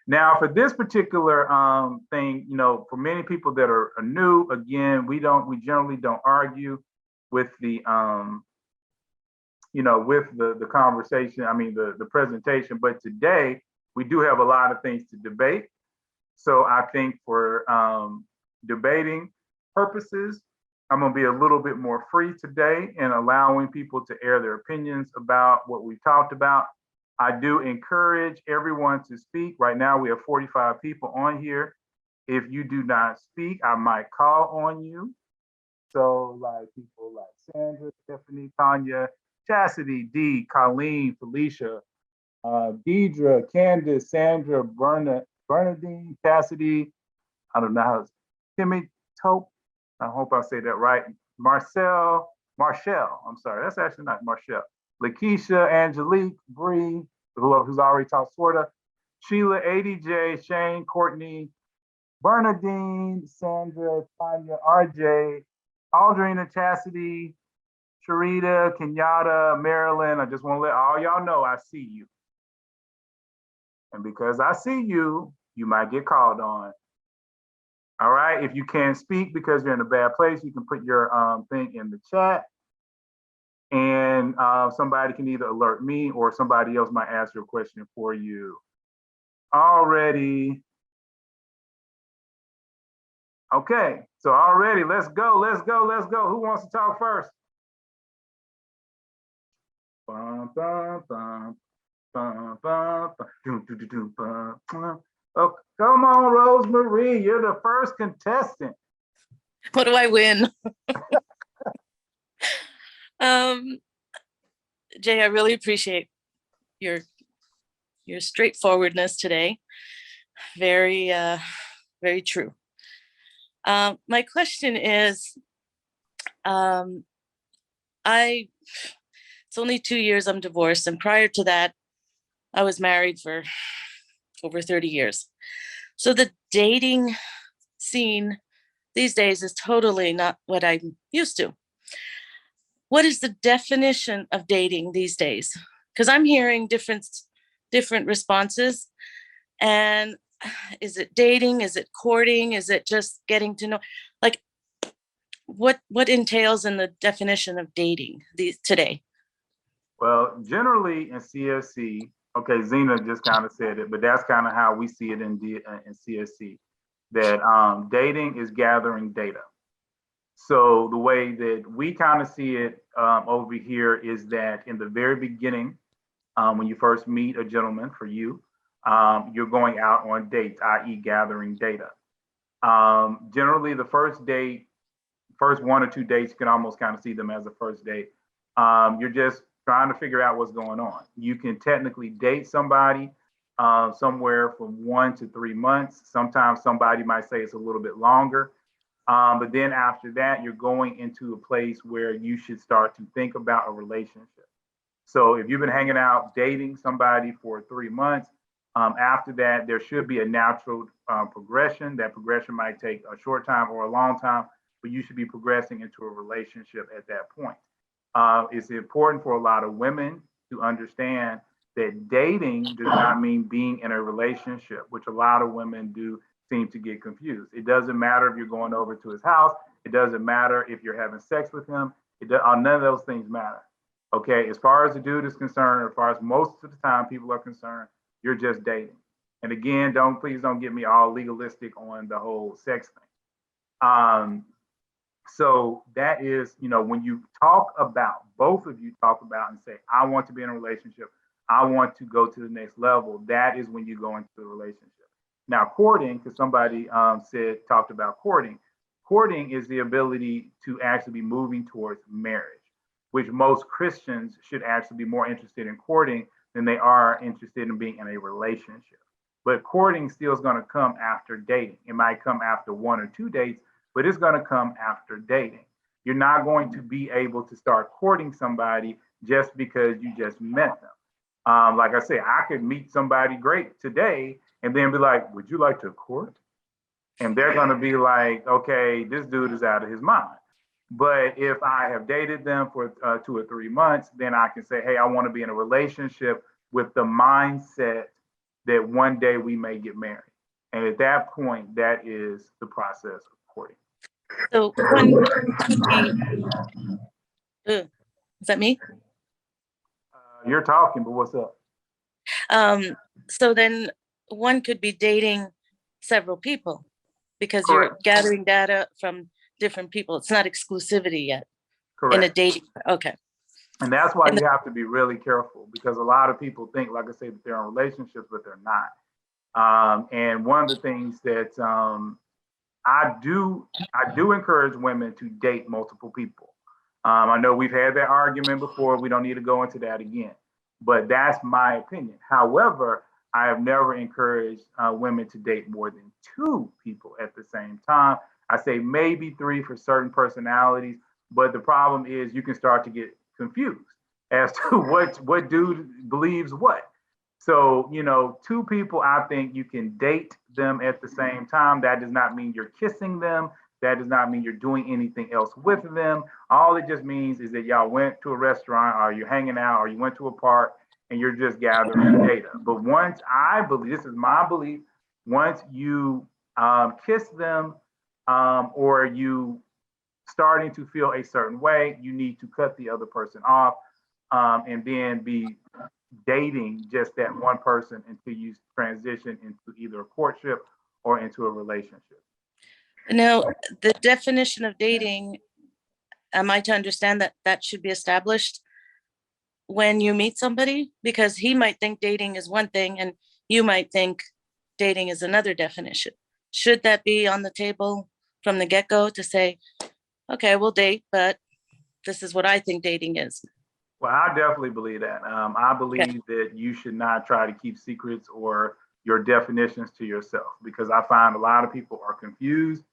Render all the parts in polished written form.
Now, for this particular thing, for many people that are new, again, we generally don't argue with the conversation. I mean, the presentation. But today, we do have a lot of things to debate. So I think for debating purposes, I'm going to be a little bit more free today in allowing people to air their opinions about what we talked about. I do encourage everyone to speak. Right now, we have 45 people on here. If you do not speak, I might call on you. So, like people like Sandra, Stephanie, Tanya, Chastity, Dee, Colleen, Felicia, Deidre, Candace, Sandra, Bernadine, Cassidy. I don't know how. Timmy, Tope. I hope I say that right. Marshall. I'm sorry, that's actually not Marshall. Lakeisha, Angelique, Bree, who's already talked, sorta. Sheila, ADJ, Shane, Courtney, Bernadine, Sandra, Tanya, RJ, Aldrina, Chastity, Sharita, Kenyatta, Marilyn. I just want to let all y'all know I see you. And because I see you, you might get called on. All right. If you can't speak because you're in a bad place, you can put your thing in the chat. And somebody can either alert me or somebody else might ask your question for you. Already. Okay. So already, let's go. Who wants to talk first? Bum, bum, bum. Oh, come on, Rosemary. You're the first contestant. What do I win? Jay, I really appreciate your straightforwardness today. Very, very true. My question is, it's only 2 years I'm divorced, and prior to that, I was married for over 30 years. So the dating scene these days is totally not what I'm used to. What is the definition of dating these days? Because I'm hearing different responses. And is it dating? Is it courting? Is it just getting to know? Like, what entails in the definition of dating today? Well, generally in CSC, okay, Zena just kind of said it, but that's kind of how we see it in CSC, that dating is gathering data. So the way that we kind of see it over here is that in the very beginning, when you first meet a gentleman, for you, you're going out on dates, i.e. gathering data. Generally, the first date, first 1 or 2 dates, you can almost kind of see them as a first date. You're just trying to figure out what's going on. You can technically date somebody somewhere from 1 to 3 months. Sometimes somebody might say it's a little bit longer. But then after that, you're going into a place where you should start to think about a relationship. So if you've been hanging out, dating somebody for 3 months, after that, there should be a natural progression. That progression might take a short time or a long time, but you should be progressing into a relationship at that point. It's important for a lot of women to understand that dating does not mean being in a relationship, which a lot of women do seem to get confused. It doesn't matter if you're going over to his house. It doesn't matter if you're having sex with him. None of those things matter. Okay, as far as the dude is concerned, as far as most of the time people are concerned, you're just dating. And again, please don't get me all legalistic on the whole sex thing. So that is, when you talk about, both of you talk about and say, I want to be in a relationship, I want to go to the next level, that is when you go into the relationship. Now, courting, because somebody talked about courting. Courting is the ability to actually be moving towards marriage, which most Christians should actually be more interested in courting than they are interested in being in a relationship. But courting still is going to come after dating. It might come after 1 or 2 dates, but it's going to come after dating. You're not going to be able to start courting somebody just because you just met them. Like I said, I could meet somebody great today and then be like, would you like to court? And they're going to be like, okay, this dude is out of his mind. But if I have dated them for 2 or 3 months, then I can say, hey, I want to be in a relationship with the mindset that one day we may get married. And at that point, that is the process of courting. So one could be, is that me? You're talking, but what's up? So then one could be dating several people because Correct. you're gathering data from different people. It's not exclusivity yet in a Correct. dating. Okay. And that's why And you have to be really careful, because a lot of people think, like I say, that they're in relationships, but they're not. And one of the things that I do encourage women to date multiple people. I know we've had that argument before. We don't need to go into that again, but that's my opinion. However, I have never encouraged women to date more than two people at the same time. I say maybe three for certain personalities, but the problem is you can start to get confused as to what dude believes what. So, two people, I think you can date them at the same time. That does not mean you're kissing them. That does not mean you're doing anything else with them. All it just means is that y'all went to a restaurant, or you're hanging out, or you went to a park, and you're just gathering data. But once, I believe, this is my belief, once you kiss them, or you starting to feel a certain way, you need to cut the other person off, and then be dating just that one person until you transition into either a courtship or into a relationship. Now, the definition of dating, am I to understand that that should be established when you meet somebody? Because he might think dating is one thing and you might think dating is another definition. Should that be on the table from the get-go to say, okay, we'll date, but this is what I think dating is? Well, I definitely believe that. I believe that you should not try to keep secrets or your definitions to yourself, because I find a lot of people are confused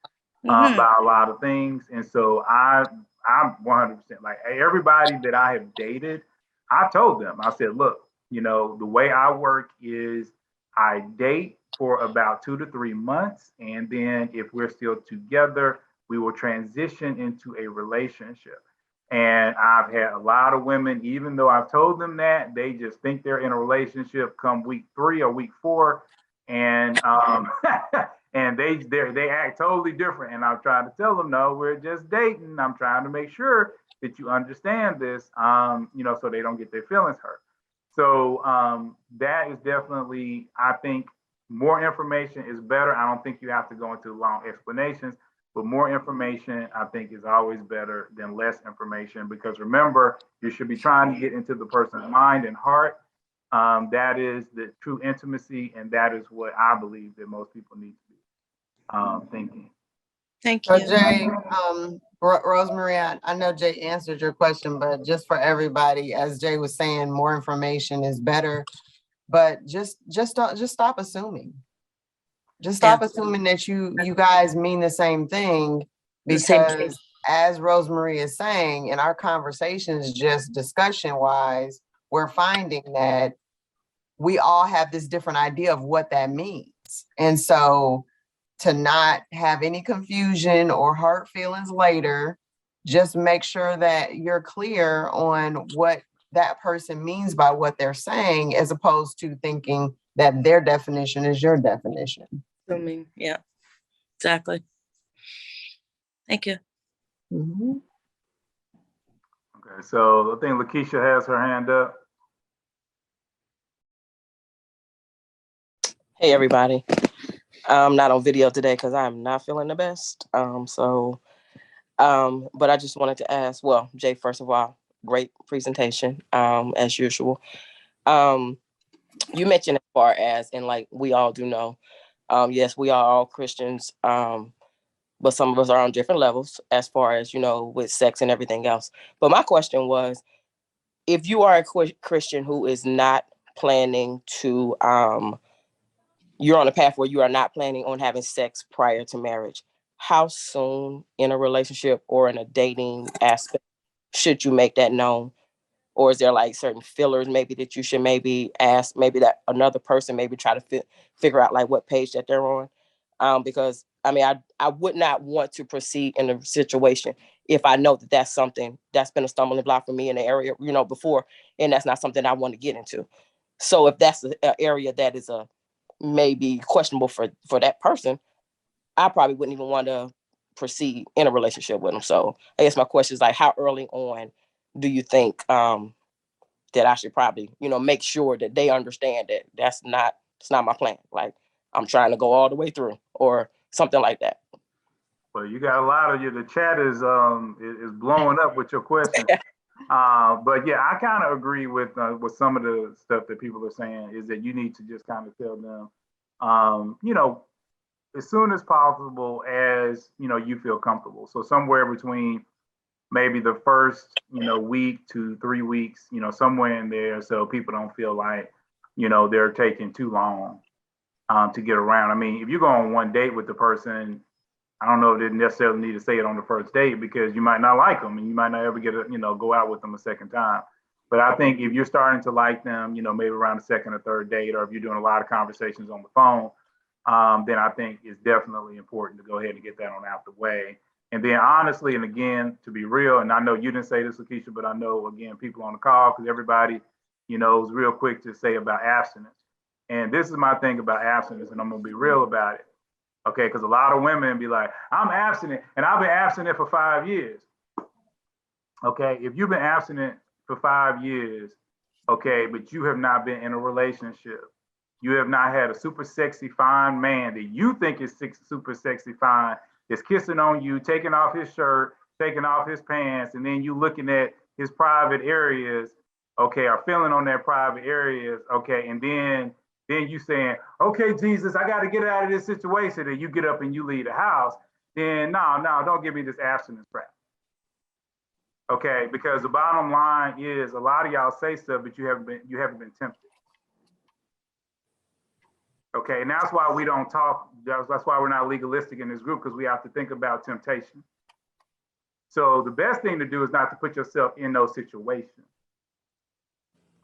by a lot of things. And so I'm 100% like everybody that I have dated, I told them, I said, look, the way I work is I date for about 2 to 3 months. And then if we're still together, we will transition into a relationship. And I've had a lot of women, even though I've told them that, they just think they're in a relationship come week 3 or week 4, and and they act totally different. And I'm trying to tell them, no, we're just dating. I'm trying to make sure that you understand this, so they don't get their feelings hurt. So that is definitely, I think, more information is better. I don't think you have to go into long explanations. But more information, I think, is always better than less information, because remember, you should be trying to get into the person's mind and heart. That is the true intimacy, and that is what I believe that most people need to be thinking. Thank you. So Jay, Rosemary, I know Jay answered your question, but just for everybody, as Jay was saying, more information is better. But just stop assuming. Just stop assuming that you guys mean the same thing, because as Rosemary is saying, in our conversations, just discussion wise, we're finding that we all have this different idea of what that means. And so to not have any confusion or hurt feelings later, just make sure that you're clear on what that person means by what they're saying, as opposed to thinking that their definition is your definition. Yeah, exactly. Thank you. Mm-hmm. Okay, so I think Lakeisha has her hand up. Hey, everybody. I'm not on video today because I'm not feeling the best. But I just wanted to ask, well, Jay, first of all, great presentation, as usual. You mentioned as far as, and like we all do know, yes, we are all Christians, but some of us are on different levels as far as, with sex and everything else. But my question was, if you are a Christian who is not planning to, you're on a path where you are not planning on having sex prior to marriage, how soon in a relationship or in a dating aspect should you make that known? Or is there like certain fillers maybe that you should maybe ask, maybe that another person maybe try to figure out like what page that they're on? Because I would not want to proceed in a situation if I know that that's something that's been a stumbling block for me in the area, before, and that's not something I want to get into. So if that's an area that is a may be questionable for that person, I probably wouldn't even want to proceed in a relationship with them. So I guess my question is like, how early on do you think that I should probably, make sure that they understand that it's not my plan. Like I'm trying to go all the way through or something like that. Well, you got a lot of the chat is blowing up with your question. But yeah, I kind of agree with some of the stuff that people are saying is that you need to just kind of tell them, as soon as possible as, you feel comfortable. So somewhere between maybe the first, week to 3 weeks, somewhere in there. So people don't feel like, they're taking too long to get around. I mean, if you go on one date with the person, I don't know if they necessarily need to say it on the first date because you might not like them and you might not ever get to, go out with them a second time. But I think if you're starting to like them, maybe around the second or third date, or if you're doing a lot of conversations on the phone, then I think it's definitely important to go ahead and get that on out the way. And then honestly, and again, to be real, and I know you didn't say this, Lakeisha, but I know, again, people on the call, because everybody, is real quick to say about abstinence. And this is my thing about abstinence, and I'm going to be real about it. Okay, because a lot of women be like, I'm abstinent, and I've been abstinent for 5 years. Okay, if you've been abstinent for 5 years, okay, but you have not been in a relationship, you have not had a super sexy, fine man that you think is super sexy, fine, that's kissing on you, taking off his shirt, taking off his pants, and then you looking at his private areas, okay, or feeling on their private areas, okay, and then you saying, okay, Jesus, I got to get out of this situation, and you get up and you leave the house, then no, don't give me this abstinence crap. Okay, because the bottom line is a lot of y'all say stuff, but you haven't been tempted. Okay, and that's why we don't talk, that's why we're not legalistic in this group, because we have to think about temptation. So the best thing to do is not to put yourself in those situations.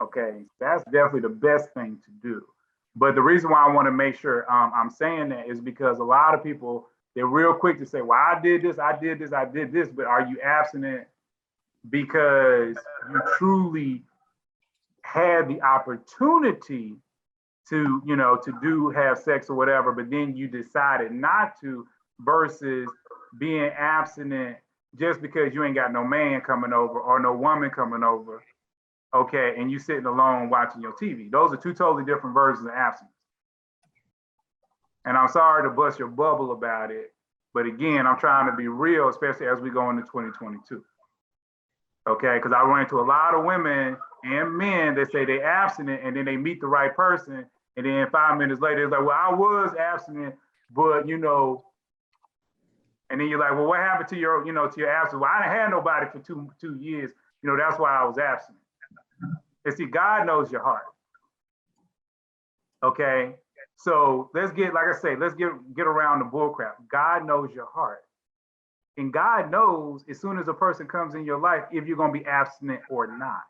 Okay, that's definitely the best thing to do. But the reason why I want to make sure I'm saying that is because a lot of people, they're real quick to say, well, I did this, but are you abstinent because you truly had the opportunity to, to have sex or whatever, but then you decided not to, versus being abstinent just because you ain't got no man coming over or no woman coming over, okay, and you sitting alone watching your TV. Those are two totally different versions of abstinence. And I'm sorry to bust your bubble about it, but again, I'm trying to be real, especially as we go into 2022. Okay, because I run into a lot of women and men that say they abstinent and then they meet the right person, and then 5 minutes later, it's like, well, I was abstinent, but and then you're like, well, what happened to your, to your abstinence? Well, I didn't have nobody for two years. That's why I was abstinent. And see, God knows your heart. Okay, so let's get, like I say, let's get around the bullcrap. God knows your heart. And God knows as soon as a person comes in your life, if you're going to be abstinent or not.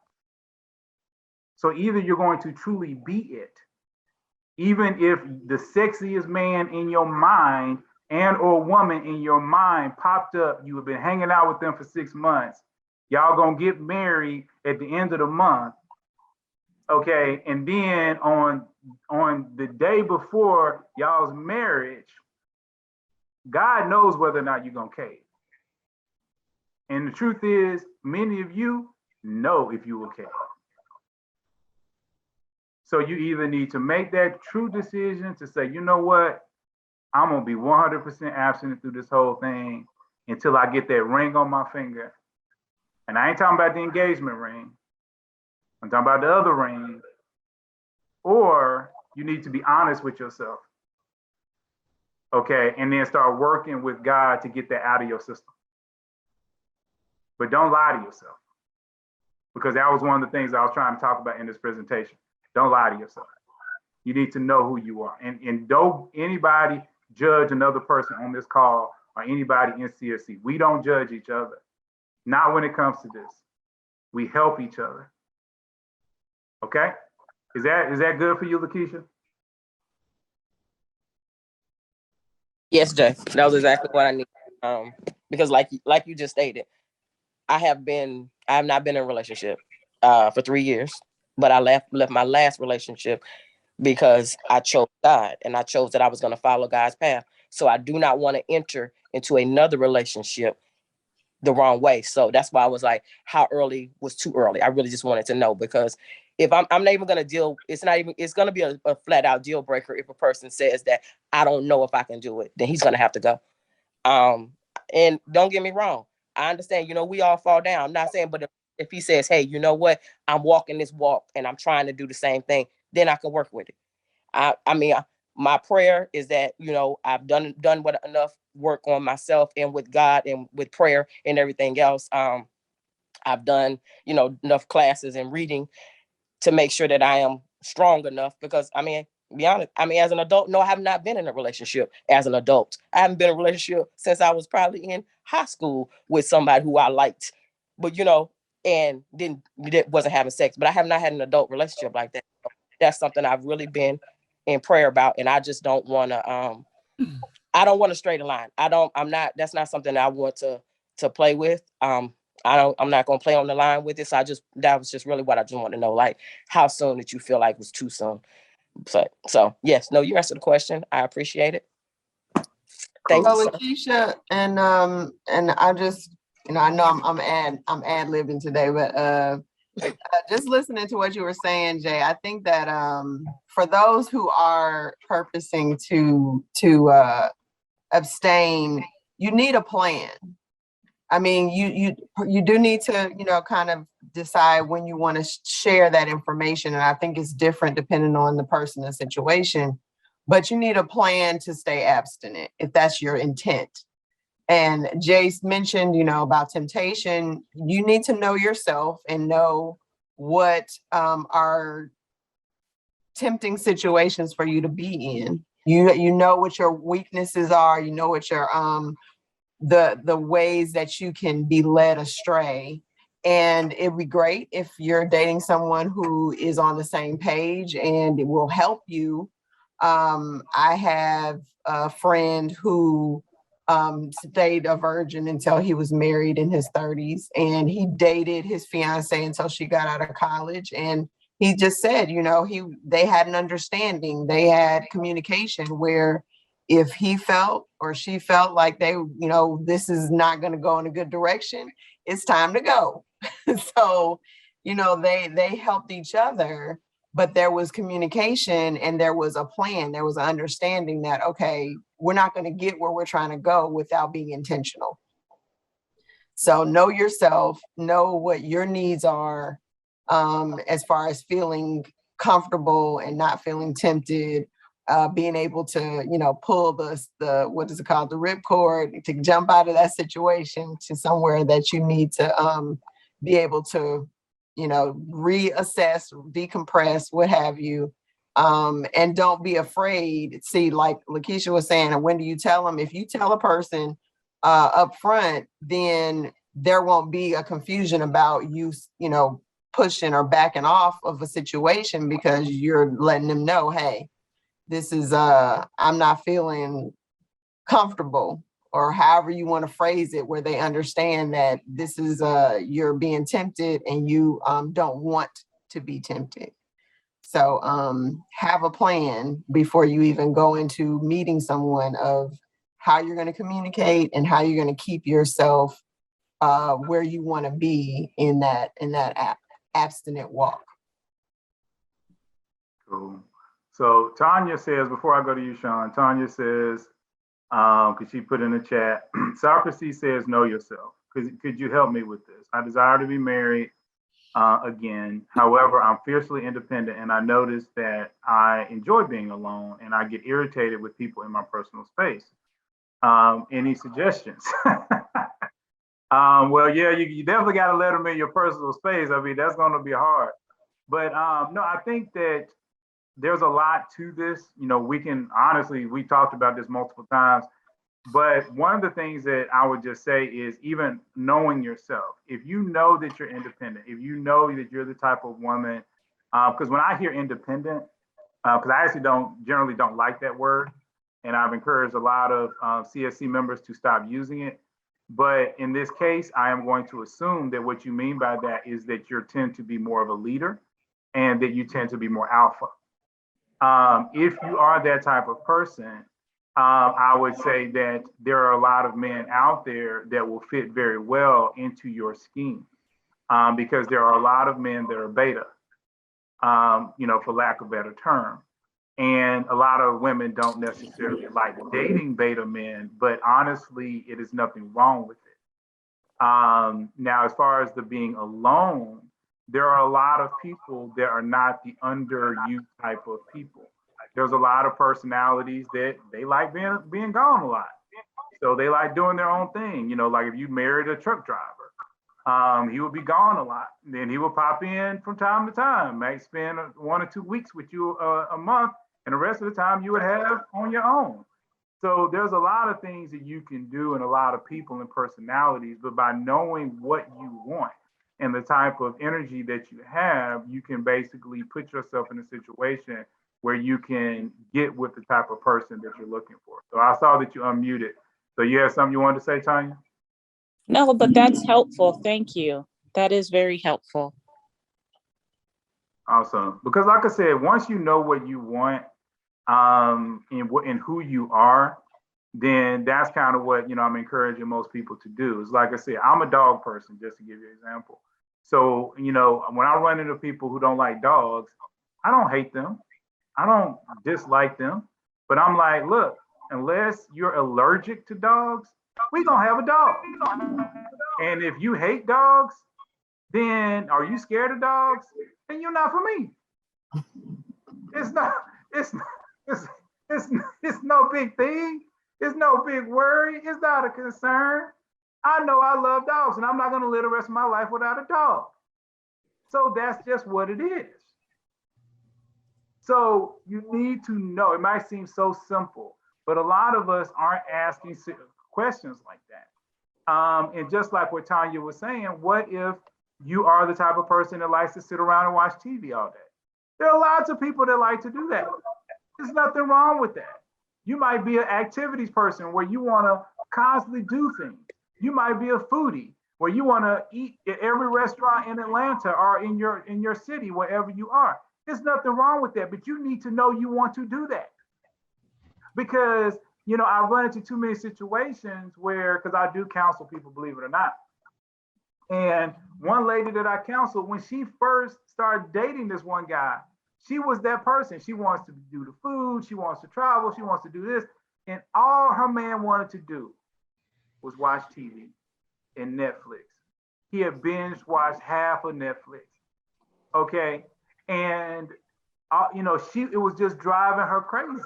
So either you're going to truly be it, even if the sexiest man in your mind and or woman in your mind popped up, you have been hanging out with them for 6 months, y'all gonna get married at the end of the month, okay? And then on the day before y'all's marriage, God knows whether or not you're gonna cave. And the truth is, many of you know if you will cave. So you either need to make that true decision to say, you know what, I'm gonna be 100% abstinent through this whole thing until I get that ring on my finger. And I ain't talking about the engagement ring. I'm talking about the other ring. Or you need to be honest with yourself. Okay, and then start working with God to get that out of your system. But don't lie to yourself, because that was one of the things I was trying to talk about in this presentation. Don't lie to yourself. You need to know who you are. And don't anybody judge another person on this call or anybody in CSC. We don't judge each other. Not when it comes to this. We help each other. Okay? Is that good for you, Lakeisha? Yes, Jay. That was exactly what I need. Because like you just stated, I have not been in a relationship for 3 years, but I left my last relationship because I chose God and I chose that I was going to follow God's path. So I do not want to enter into another relationship the wrong way. So that's why I was like, how early was too early? I really just wanted to know, because if I'm not even going to deal, it's going to be a flat out deal breaker if a person says that I don't know if I can do it, then he's going to have to go. And don't get me wrong, I understand, we all fall down. I'm not saying, but if he says, hey, you know what, I'm walking this walk and I'm trying to do the same thing, then I can work with it. I mean, my prayer is that, I've done what enough work on myself and with God and with prayer and everything else. I've done, enough classes and reading to make sure that I am strong enough, because be honest, as an adult, no, I have not been in a relationship as an adult. I haven't been in a relationship since I was probably in high school with somebody who I liked, but and wasn't having sex, but I have not had an adult relationship like that. That's something I've really been in prayer about. And I just don't want to, I don't want to straight a line. That's not something I want to play with. I'm not going to play on the line with it. So that was just really what I just want to know. Like, how soon did you feel like was too soon? So yes, no, you answered the question. I appreciate it. Thank So you, sir. Lakeisha, and I just, I know I'm ad-libbing today, but just listening to what you were saying, Jay, I think that for those who are purposing to abstain, you need a plan. I mean, you do need to, kind of decide when you want to share that information. And I think it's different depending on the person and situation, but you need a plan to stay abstinent if that's your intent. And Jace mentioned, about temptation. You need to know yourself and know what are tempting situations for you to be in. You know what your weaknesses are. You know what your the ways that you can be led astray. And it'd be great if you're dating someone who is on the same page and it will help you. I have a friend who stayed a virgin until he was married in his 30s, and he dated his fiance until she got out of college. And he just said, they had an understanding, they had communication where if he felt or she felt like this is not going to go in a good direction, it's time to go. So, they helped each other, but there was communication and there was a plan. There was an understanding that, okay, we're not going to get where we're trying to go without being intentional. So know yourself, know what your needs are, as far as feeling comfortable and not feeling tempted, being able to, pull the what is it called, the ripcord, to jump out of that situation to somewhere that you need to be able to, reassess, decompress, what have you. And don't be afraid. See, like Lakeisha was saying, and when do you tell them? If you tell a person up front, then there won't be a confusion about you, pushing or backing off of a situation, because you're letting them know, hey, this is I'm not feeling comfortable, or however you want to phrase it, where they understand that this is you're being tempted and you don't want to be tempted. So have a plan before you even go into meeting someone of how you're going to communicate and how you're going to keep yourself where you want to be in that abstinent walk. Cool. So Tanya says, before I go to you, Sean, Tanya says, because she put in the chat, Socrates says, know yourself. Could you help me with this? I desire to be married again. However, I'm fiercely independent, and I notice that I enjoy being alone and I get irritated with people in my personal space. Any suggestions? Well, yeah, you definitely got to let them in your personal space. I mean, that's going to be hard. But no, I think that there's a lot to this. We talked about this multiple times, but one of the things that I would just say is even knowing yourself. If you know that you're independent, if you know that you're the type of woman, because when I hear independent, because I actually generally don't like that word, and I've encouraged a lot of CSC members to stop using it. But in this case, I am going to assume that what you mean by that is that you tend to be more of a leader and that you tend to be more alpha. If you are that type of person, I would say that there are a lot of men out there that will fit very well into your scheme, because there are a lot of men that are beta, for lack of a better term. And a lot of women don't necessarily like dating beta men, but honestly, it is nothing wrong with it. Now, as far as the being alone, there are a lot of people that are not the under you type of people. There's a lot of personalities that they like being gone a lot. So they like doing their own thing. Like if you married a truck driver, he would be gone a lot. Then he would pop in from time to time, might spend 1 or 2 weeks with you a month, and the rest of the time you would have on your own. So there's a lot of things that you can do and a lot of people and personalities, but by knowing what you want and the type of energy that you have, you can basically put yourself in a situation where you can get with the type of person that you're looking for. So I saw that you unmuted. So you have something you wanted to say, Tanya? No, but that's helpful. Thank you. That is very helpful. Awesome. Because like I said, once you know what you want, and who you are, then that's kind of what I'm encouraging most people to do. It's like I said, I'm a dog person, just to give you an example. So, when I run into people who don't like dogs, I don't hate them. I don't dislike them. But I'm like, look, unless you're allergic to dogs, we're gonna have a dog. And if you hate dogs, then are you scared of dogs? Then you're not for me. It's not, it's it's no big thing. It's no big worry. It's not a concern. I know I love dogs and I'm not going to live the rest of my life without a dog. So that's just what it is. So you need to know, it might seem so simple, but a lot of us aren't asking questions like that. And just like what Tanya was saying, what if you are the type of person that likes to sit around and watch TV all day? There are lots of people that like to do that. There's nothing wrong with that. You might be an activities person where you want to constantly do things. You might be a foodie where you want to eat at every restaurant in Atlanta or in your city, wherever you are. There's nothing wrong with that, but you need to know you want to do that. Because, I run into too many situations where, because I do counsel people, believe it or not. And one lady that I counseled, when she first started dating this one guy, she was that person. She wants to do the food. She wants to travel. She wants to do this. And all her man wanted to do was watch TV and Netflix. He had binge watched half of Netflix. Okay. And, it was just driving her crazy.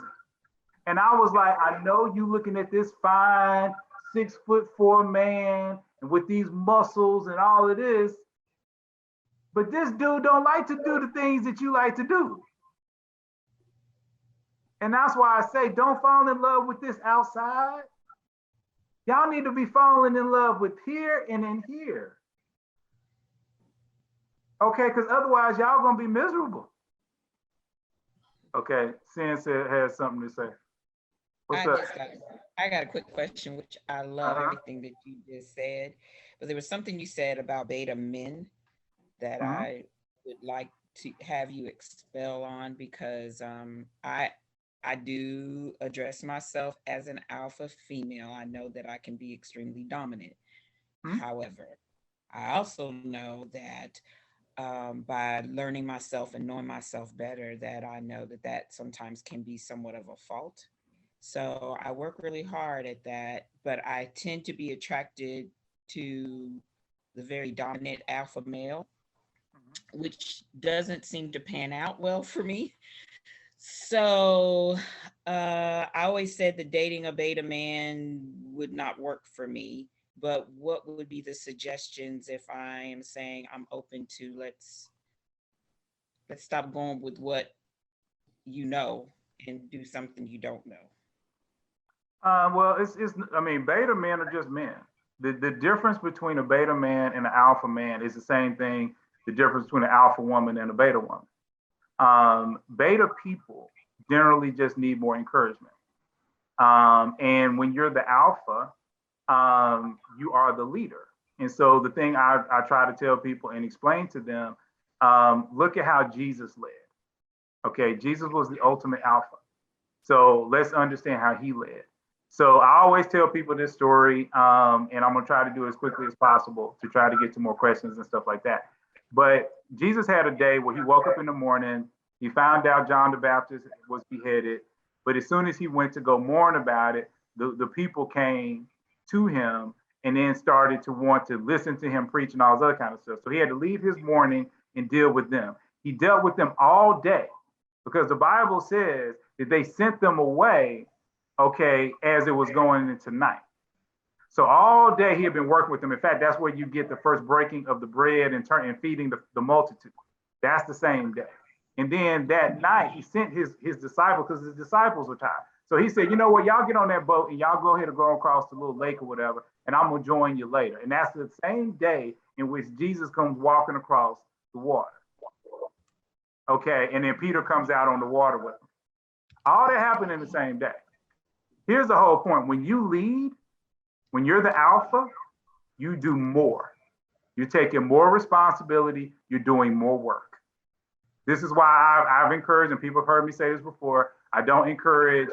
And I was like, I know you looking at this fine 6'4" man and with these muscles and all of this, but this dude don't like to do the things that you like to do. And that's why I say, don't fall in love with this outside. Y'all need to be falling in love with here and in here. Okay, because otherwise y'all gonna be miserable. Okay, Sense has something to say. What's up? I got a quick question, which I love everything that you just said, but there was something you said about beta men that I would like to have you expel on, because I do address myself as an alpha female. I know that I can be extremely dominant. However, I also know that by learning myself and knowing myself better, that I know that sometimes can be somewhat of a fault. So I work really hard at that, but I tend to be attracted to the very dominant alpha male, which doesn't seem to pan out well for me. So I always said that dating a beta man would not work for me. But what would be the suggestions if I am saying I'm open to let's stop going with what you know and do something you don't know? Well, beta men are just men. The difference between a beta man and an alpha man is the same thing, the difference between an alpha woman and a beta woman. Beta people generally just need more encouragement. And when you're the alpha, you are the leader. And so the thing I try to tell people and explain to them, look at how Jesus led. Okay, Jesus was the ultimate alpha. So let's understand how he led. So I always tell people this story, and I'm gonna try to do it as quickly as possible to try to get to more questions and stuff like that. But Jesus had a day where he woke up in the morning, he found out John the Baptist was beheaded, but as soon as he went to go mourn about it, the people came to him and then started to want to listen to him preach and all this other kind of stuff. So he had to leave his mourning and deal with them. He dealt with them all day because the Bible says that they sent them away, okay, as it was going into night. So all day he had been working with them. In fact, that's where you get the first breaking of the bread and feeding the multitude. That's the same day. And then that night he sent his disciples because his disciples were tired. So he said, you know what, y'all get on that boat and y'all go ahead and go across the little lake or whatever, and I'm gonna join you later. And that's the same day in which Jesus comes walking across the water. Okay, and then Peter comes out on the water with him. All that happened in the same day. Here's the whole point. When you lead, when you're the alpha, you do more. You're taking more responsibility. You're doing more work. This is why I've encouraged, and people have heard me say this before, I don't encourage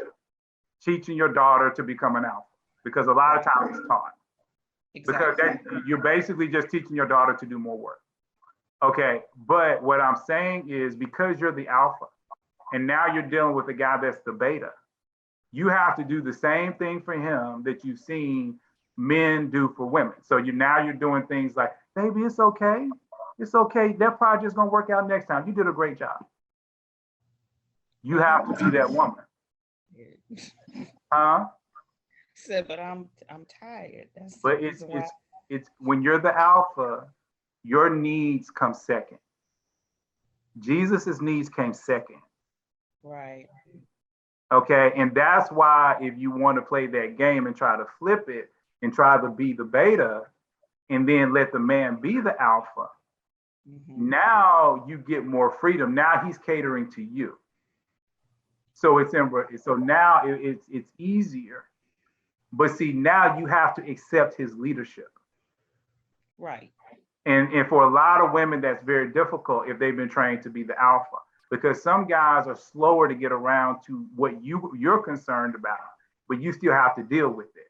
teaching your daughter to become an alpha because a lot of times it's taught. Because you're basically just teaching your daughter to do more work. Okay, but what I'm saying is because you're the alpha and now you're dealing with a guy that's the beta, you have to do the same thing for him that you've seen men do for women. So you're doing things like, baby, it's okay. It's okay. That project's gonna work out next time. You did a great job. You have to be that woman. Huh? Said, but I'm tired. But it's when you're the alpha, your needs come second. Jesus's needs came second. Right. Okay, and that's why if you want to play that game and try to flip it and try to be the beta and then let the man be the alpha, now you get more freedom. Now he's catering to you. So now it's easier. But see, now you have to accept his leadership. Right. And for a lot of women, that's very difficult if they've been trained to be the alpha, because some guys are slower to get around to what you're concerned about, but you still have to deal with it.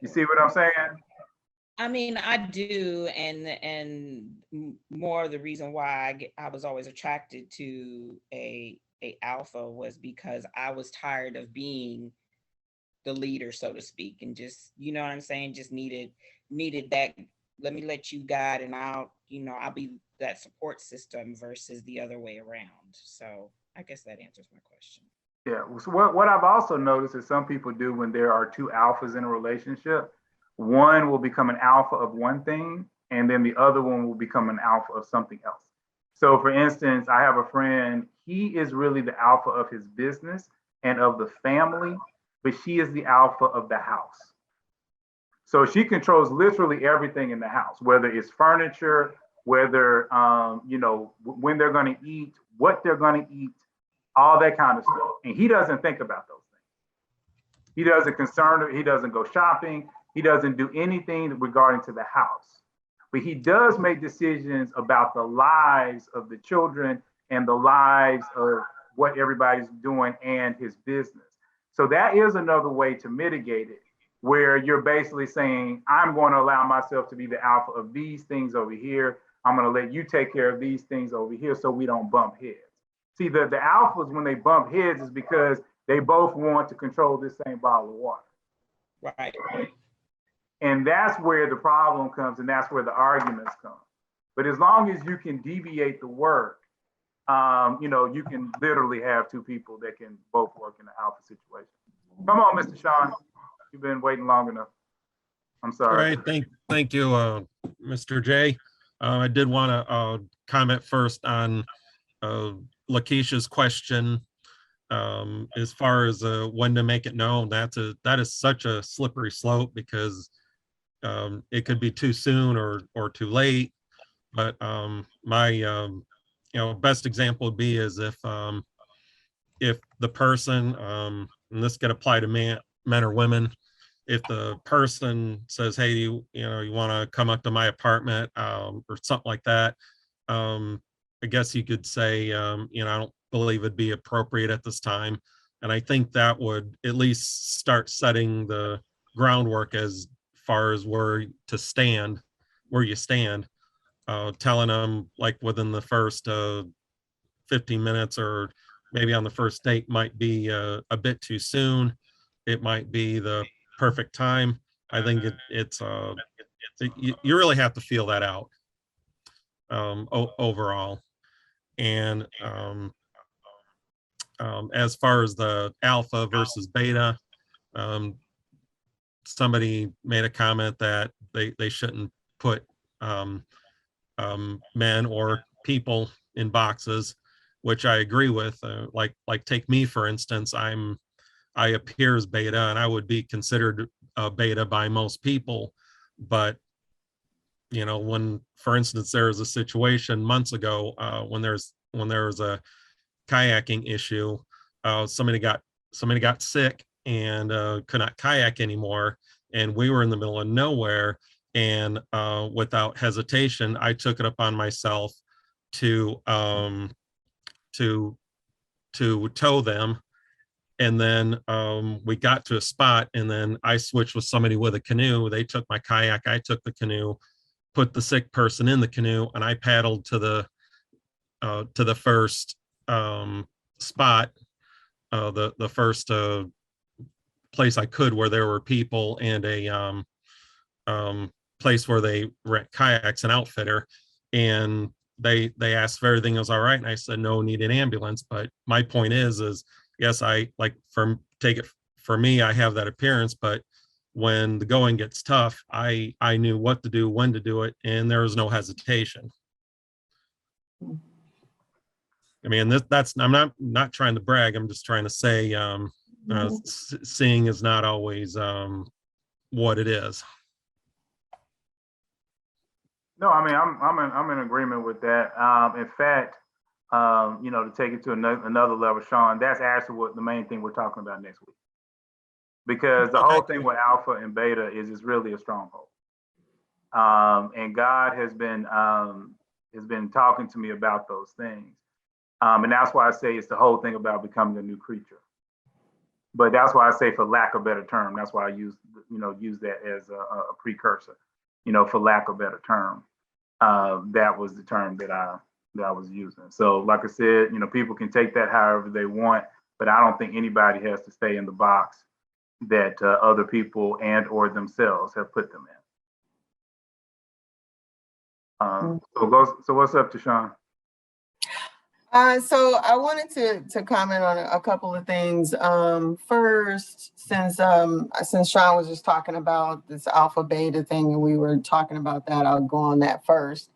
You see what I'm saying? I mean, I do, and more of the reason why I was always attracted to a alpha was because I was tired of being the leader, so to speak, and just, you know what I'm saying, just needed that, let me let you guide and I'll be that support system versus the other way around. So I guess that answers my question. Yeah, so what I've also noticed is some people do when there are two alphas in a relationship, one will become an alpha of one thing, and then the other one will become an alpha of something else. So for instance, I have a friend, he is really the alpha of his business and of the family, but she is the alpha of the house. So she controls literally everything in the house, whether it's furniture, whether, when they're gonna eat, what they're gonna eat, all that kind of stuff. And he doesn't think about those things. He doesn't go shopping. He doesn't do anything regarding to the house. But he does make decisions about the lives of the children and the lives of what everybody's doing and his business. So that is another way to mitigate it, where you're basically saying, I'm going to allow myself to be the alpha of these things over here. I'm going to let you take care of these things over here so we don't bump heads. See, the alphas, when they bump heads, is because they both want to control this same bottle of water. Right. And that's where the problem comes, and that's where the arguments come. But as long as you can deviate the work, you can literally have two people that can both work in the alpha situation. Come on, Mr. Sean. You've been waiting long enough. I'm sorry. All right, thank you, Mr. J. I did want to comment first on Lakeisha's question as far as when to make it known. That is such a slippery slope because it could be too soon or too late. But my best example would be is if the person, and this could apply to men or women, if the person says, hey, you want to come up to my apartment or something like that, I guess you could say, you know, I don't believe it'd be appropriate at this time. And I think that would at least start setting the groundwork as far as where to stand, where you stand, telling them like within the first 15 minutes or maybe on the first date might be a bit too soon. It might be the perfect time. I think you really have to feel that out overall. And as far as the alpha versus beta, somebody made a comment that they shouldn't put men or people in boxes, which I agree with. Like take me for instance, I appear as beta, and I would be considered a beta by most people. But you know, when, for instance, there was a situation months ago when there was a kayaking issue, somebody got sick and could not kayak anymore, and we were in the middle of nowhere. And without hesitation, I took it upon myself to tow them. And then we got to a spot, and then I switched with somebody with a canoe. They took my kayak, I took the canoe, put the sick person in the canoe, and I paddled to the first spot, the first place I could where there were people, and a place where they rent kayaks, an outfitter. And they asked if everything was all right, and I said no, need an ambulance. But my point is yes, I take it for me, I have that appearance, but when the going gets tough, I knew what to do, when to do it, and there was no hesitation. I mean, I'm not trying to brag. I'm just trying to say, seeing is not always what it is. No, I mean, I'm in agreement with that. In fact, you know, to take it to another level, Sean, that's actually what the main thing we're talking about next week. Because the whole thing with alpha and beta is it's really a stronghold. And God has been talking to me about those things. And that's why I say it's the whole thing about becoming a new creature. But that's why I say, for lack of a better term, that's why I use that as a precursor, you know, for lack of a better term. That was the term that I was using. So like I said, you know, people can take that however they want, but I don't think anybody has to stay in the box that other people and or themselves have put them in. So what's up to Sean? So I wanted to comment on a couple of things. First, since Sean was just talking about this alpha beta thing and we were talking about that, I'll go on that first.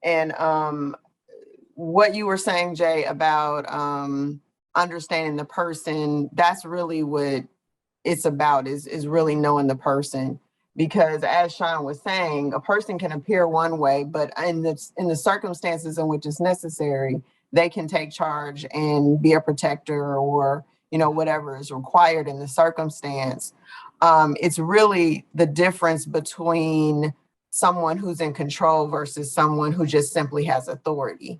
And what you were saying, Jay, about understanding the person, that's really what it's about, is really knowing the person. Because as Sean was saying, a person can appear one way, but in the circumstances in which it's necessary, they can take charge and be a protector, or, you know, whatever is required in the circumstance. It's really the difference between someone who's in control versus someone who just simply has authority.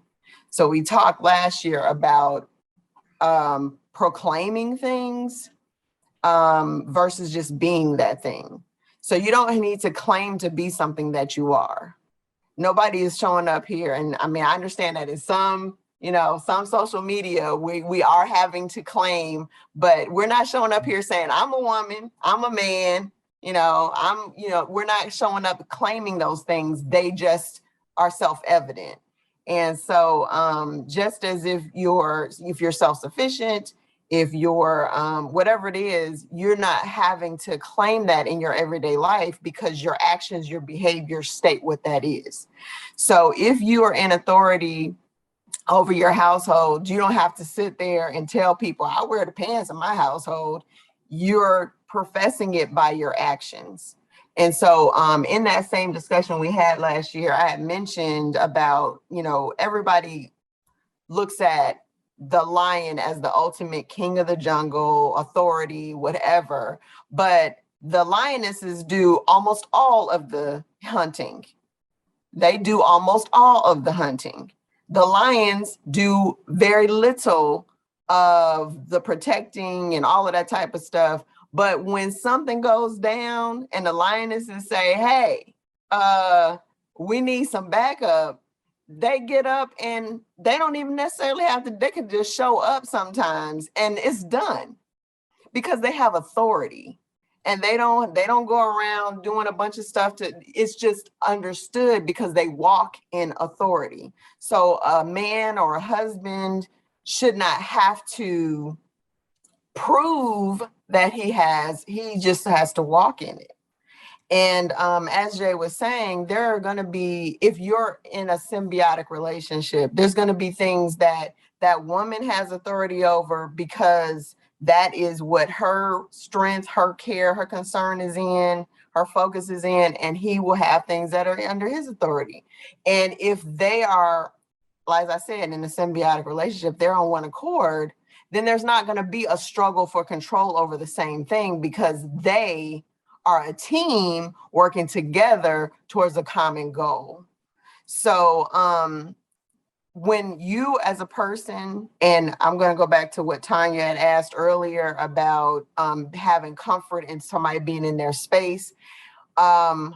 So we talked last year about proclaiming things versus just being that thing. So you don't need to claim to be something that you are. Nobody is showing up here. And I mean, I understand that in some social media, we are having to claim, but we're not showing up here saying, I'm a woman, I'm a man, we're not showing up claiming those things. They just are self-evident. And so just as if you're self-sufficient, if you're whatever it is, you're not having to claim that in your everyday life, because your actions, your behavior state what that is. So if you are in authority over your household, you don't have to sit there and tell people, I wear the pants in my household. You're professing it by your actions. And so in that same discussion we had last year, I had mentioned about, everybody looks at the lion as the ultimate king of the jungle, authority, whatever. But the lionesses do almost all of the hunting. They do almost all of the hunting. The lions do very little of the protecting and all of that type of stuff. But when something goes down and the lionesses say, hey, we need some backup, they get up and they don't even necessarily have to, they can just show up sometimes and it's done because they have authority. And they don't go around doing a bunch of stuff it's just understood because they walk in authority. So a man or a husband should not have to prove that he just has to walk in it. And as Jay was saying, there are going to be, if you're in a symbiotic relationship, there's going to be things that that woman has authority over because that is what her strength, her care, her concern is in, her focus is in, and he will have things that are under his authority. And if they are, like I said, in a symbiotic relationship, they're on one accord, then there's not going to be a struggle for control over the same thing because they are a team working together towards a common goal. So when you as a person, and I'm going to go back to what Tanya had asked earlier about having comfort in somebody being in their space. I'm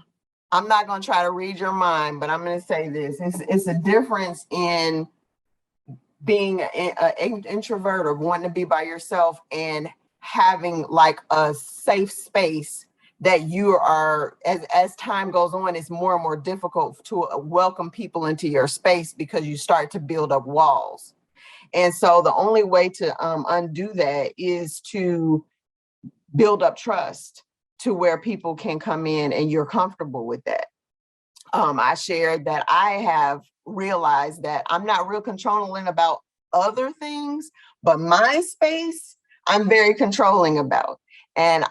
not going to try to read your mind, but I'm going to say this. It's a difference in being an introvert or wanting to be by yourself and having like a safe space that you are, as time goes on, it's more and more difficult to welcome people into your space because you start to build up walls. And so the only way to undo that is to build up trust to where people can come in and you're comfortable with that. I shared that I have realized that I'm not real controlling about other things, but my space, I'm very controlling about. And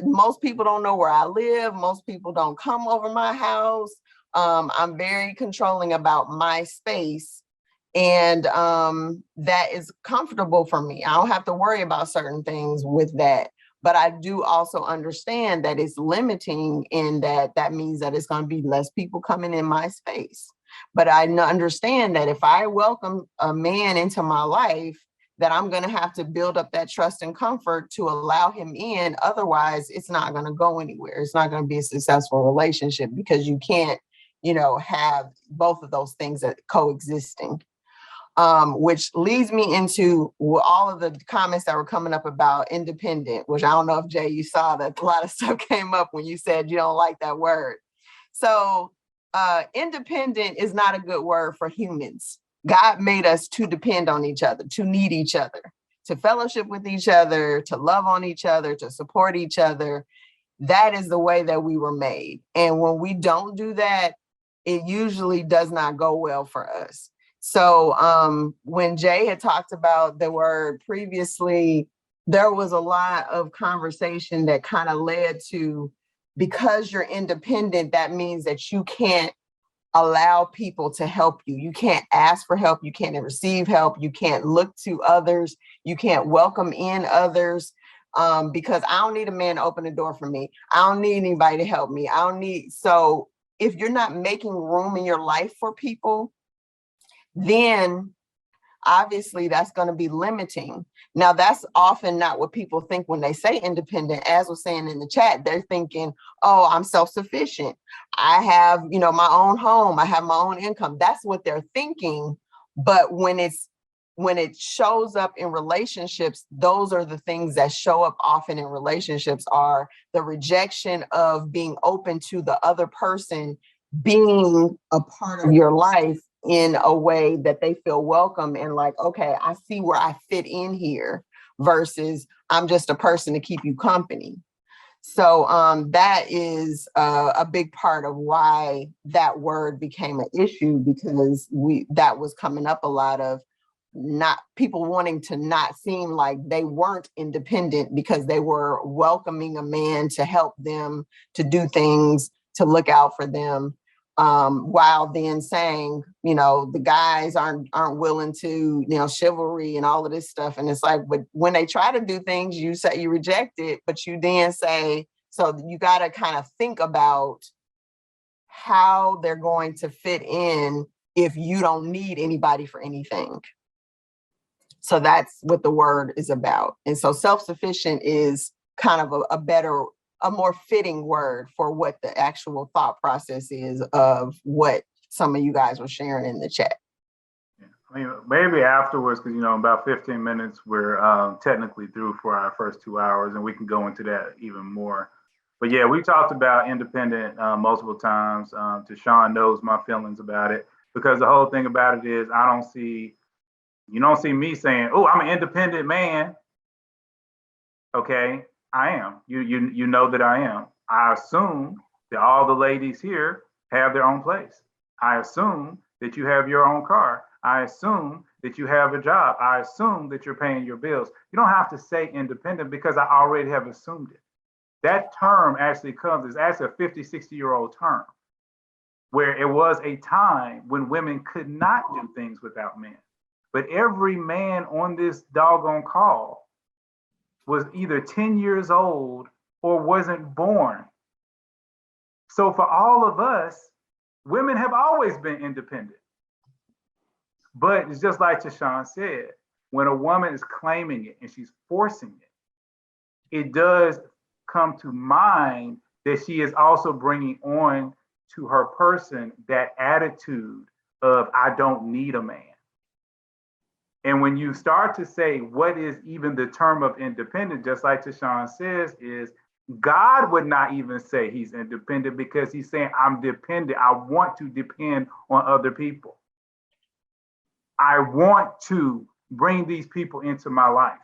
most people don't know where I live. Most people don't come over my house. I'm very controlling about my space. And that is comfortable for me. I don't have to worry about certain things with that. But I do also understand that it's limiting in that means that it's going to be less people coming in my space. But I understand that if I welcome a man into my life, that I'm going to have to build up that trust and comfort to allow him in. Otherwise, it's not going to go anywhere. It's not going to be a successful relationship because you can't, have both of those things that coexisting. Which leads me into all of the comments that were coming up about independent, which I don't know if Jay, you saw that a lot of stuff came up when you said you don't like that word. So independent is not a good word for humans. God made us to depend on each other, to need each other, to fellowship with each other, to love on each other, to support each other. That is the way that we were made. And when we don't do that, it usually does not go well for us. So when Jay had talked about the word previously, there was a lot of conversation that kind of led to, because you're independent, that means that you can't allow people to help you. You can't ask for help. You can't receive help. You can't look to others. You can't welcome in others because I don't need a man to open the door for me. I don't need anybody to help me. So if you're not making room in your life for people, then obviously that's going to be limiting. Now, that's often not what people think when they say independent. As was saying in the chat, they're thinking, oh, I'm self-sufficient. I have, my own home. I have my own income. That's what they're thinking. But when it shows up in relationships, those are the things that show up often in relationships are the rejection of being open to the other person being a part of your life in a way that they feel welcome and like, okay, I see where I fit in here versus I'm just a person to keep you company. So that is a big part of why that word became an issue, because that was coming up a lot of not people wanting to not seem like they weren't independent because they were welcoming a man to help them, to do things, to look out for them. While then saying, the guys aren't willing to, chivalry and all of this stuff. And it's like, but when they try to do things, you say you reject it, but you then say, so you got to kind of think about how they're going to fit in if you don't need anybody for anything. So that's what the word is about. And so self-sufficient is kind of a more fitting word for what the actual thought process is of what some of you guys were sharing in the chat. Yeah. I mean, maybe afterwards, because, you know, in about 15 minutes, we're technically through for our first 2 hours, and we can go into that even more. But yeah, we talked about independent multiple times. Tashawn knows my feelings about it, because the whole thing about it is you don't see me saying, oh, I'm an independent man. Okay, I am. You know that I am. I assume that all the ladies here have their own place. I assume that you have your own car. I assume that you have a job. I assume that you're paying your bills. You don't have to say independent, because I already have assumed it. That term actually is actually a 50, 60-year-old term, where it was a time when women could not do things without men. But every man on this doggone call was either 10 years old or wasn't born. So for all of us, women have always been independent. But it's just like Tashawn said, when a woman is claiming it and she's forcing it, it does come to mind that she is also bringing on to her person that attitude of, I don't need a man. And when you start to say, what is even the term of independent, just like Tashawn says, is God would not even say he's independent, because he's saying, I'm dependent. I want to depend on other people. I want to bring these people into my life.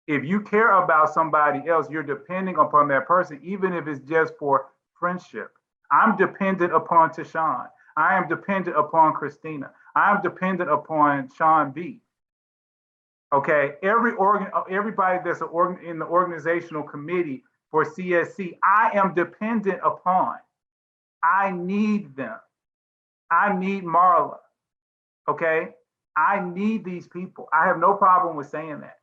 If you care about somebody else, you're depending upon that person, even if it's just for friendship. I'm dependent upon Tashawn. I am dependent upon Christina. I am dependent upon Sean B. Okay, everybody that's in the organizational committee for CSC, I am dependent upon. I need them. I need Marla. Okay, I need these people. I have no problem with saying that.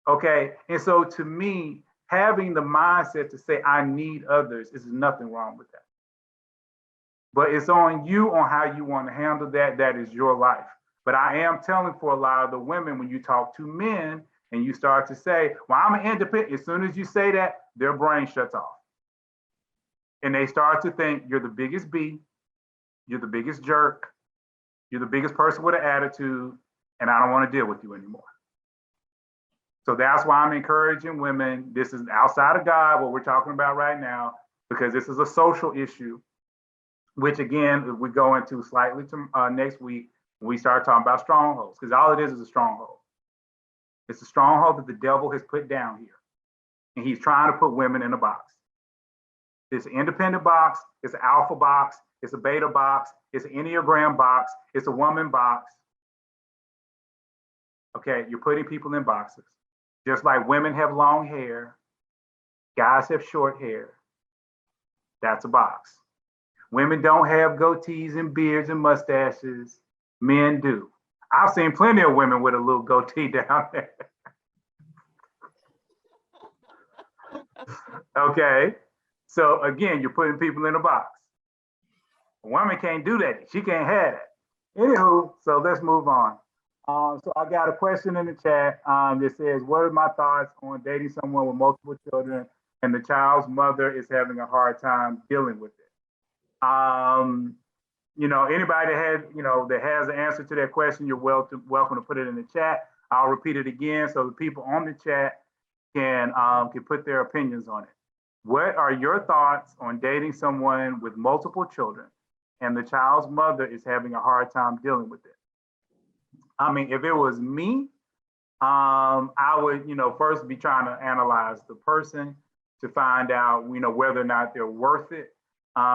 Okay, and so to me, having the mindset to say I need others is nothing wrong with that. But it's on you on how you want to handle that. That is your life. But I am telling for a lot of the women, when you talk to men and you start to say, well, I'm an independent, as soon as you say that, their brain shuts off. And they start to think you're the biggest B, you're the biggest jerk, you're the biggest person with an attitude, and I don't want to deal with you anymore. So that's why I'm encouraging women. This is outside of God, what we're talking about right now, because this is a social issue, which again, we go into slightly to next week, when we start talking about strongholds, because all it is a stronghold. It's a stronghold that the devil has put down here. And he's trying to put women in a box. It's an independent box, it's an alpha box, it's a beta box, it's an Enneagram box, it's a woman box. Okay, you're putting people in boxes. Just like women have long hair, guys have short hair. That's a box. Women don't have goatees and beards and mustaches. Men do. I've seen plenty of women with a little goatee down there. Okay, so again, you're putting people in a box. A woman can't do that. She can't have that. Anywho, so let's move on. So I got a question in the chat that says, what are my thoughts on dating someone with multiple children and the child's mother is having a hard time dealing with it? You know, anybody that has an answer to that question, you're welcome to put it in the chat. I'll repeat it again so the people on the chat can put their opinions on it. What are your thoughts on dating someone with multiple children and the child's mother is having a hard time dealing with it? I mean, if it was me, I would, first be trying to analyze the person to find out, whether or not they're worth it.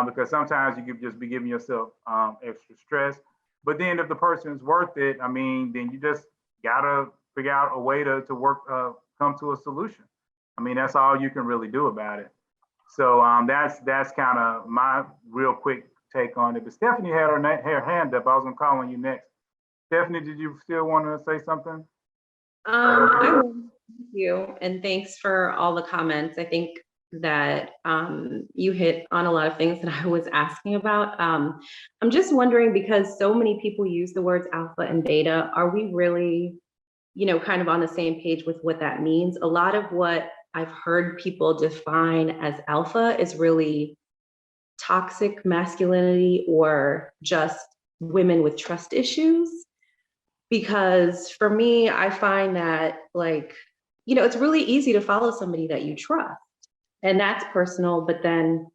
Because sometimes you could just be giving yourself extra stress. But then if the person is worth it, I mean, then you just gotta figure out a way to work, come to a solution. I mean, that's all you can really do about it. So that's kind of my real quick take on it. But Stephanie had her hand up. I was gonna call on you next. Stephanie, did you still want to say something? I will. Thank you, and thanks for all the comments. I think that you hit on a lot of things that I was asking about. I'm just wondering, because so many people use the words alpha and beta, are we really, kind of on the same page with what that means? A lot of what I've heard people define as alpha is really toxic masculinity or just women with trust issues. Because for me, I find that it's really easy to follow somebody that you trust. And that's personal. But then,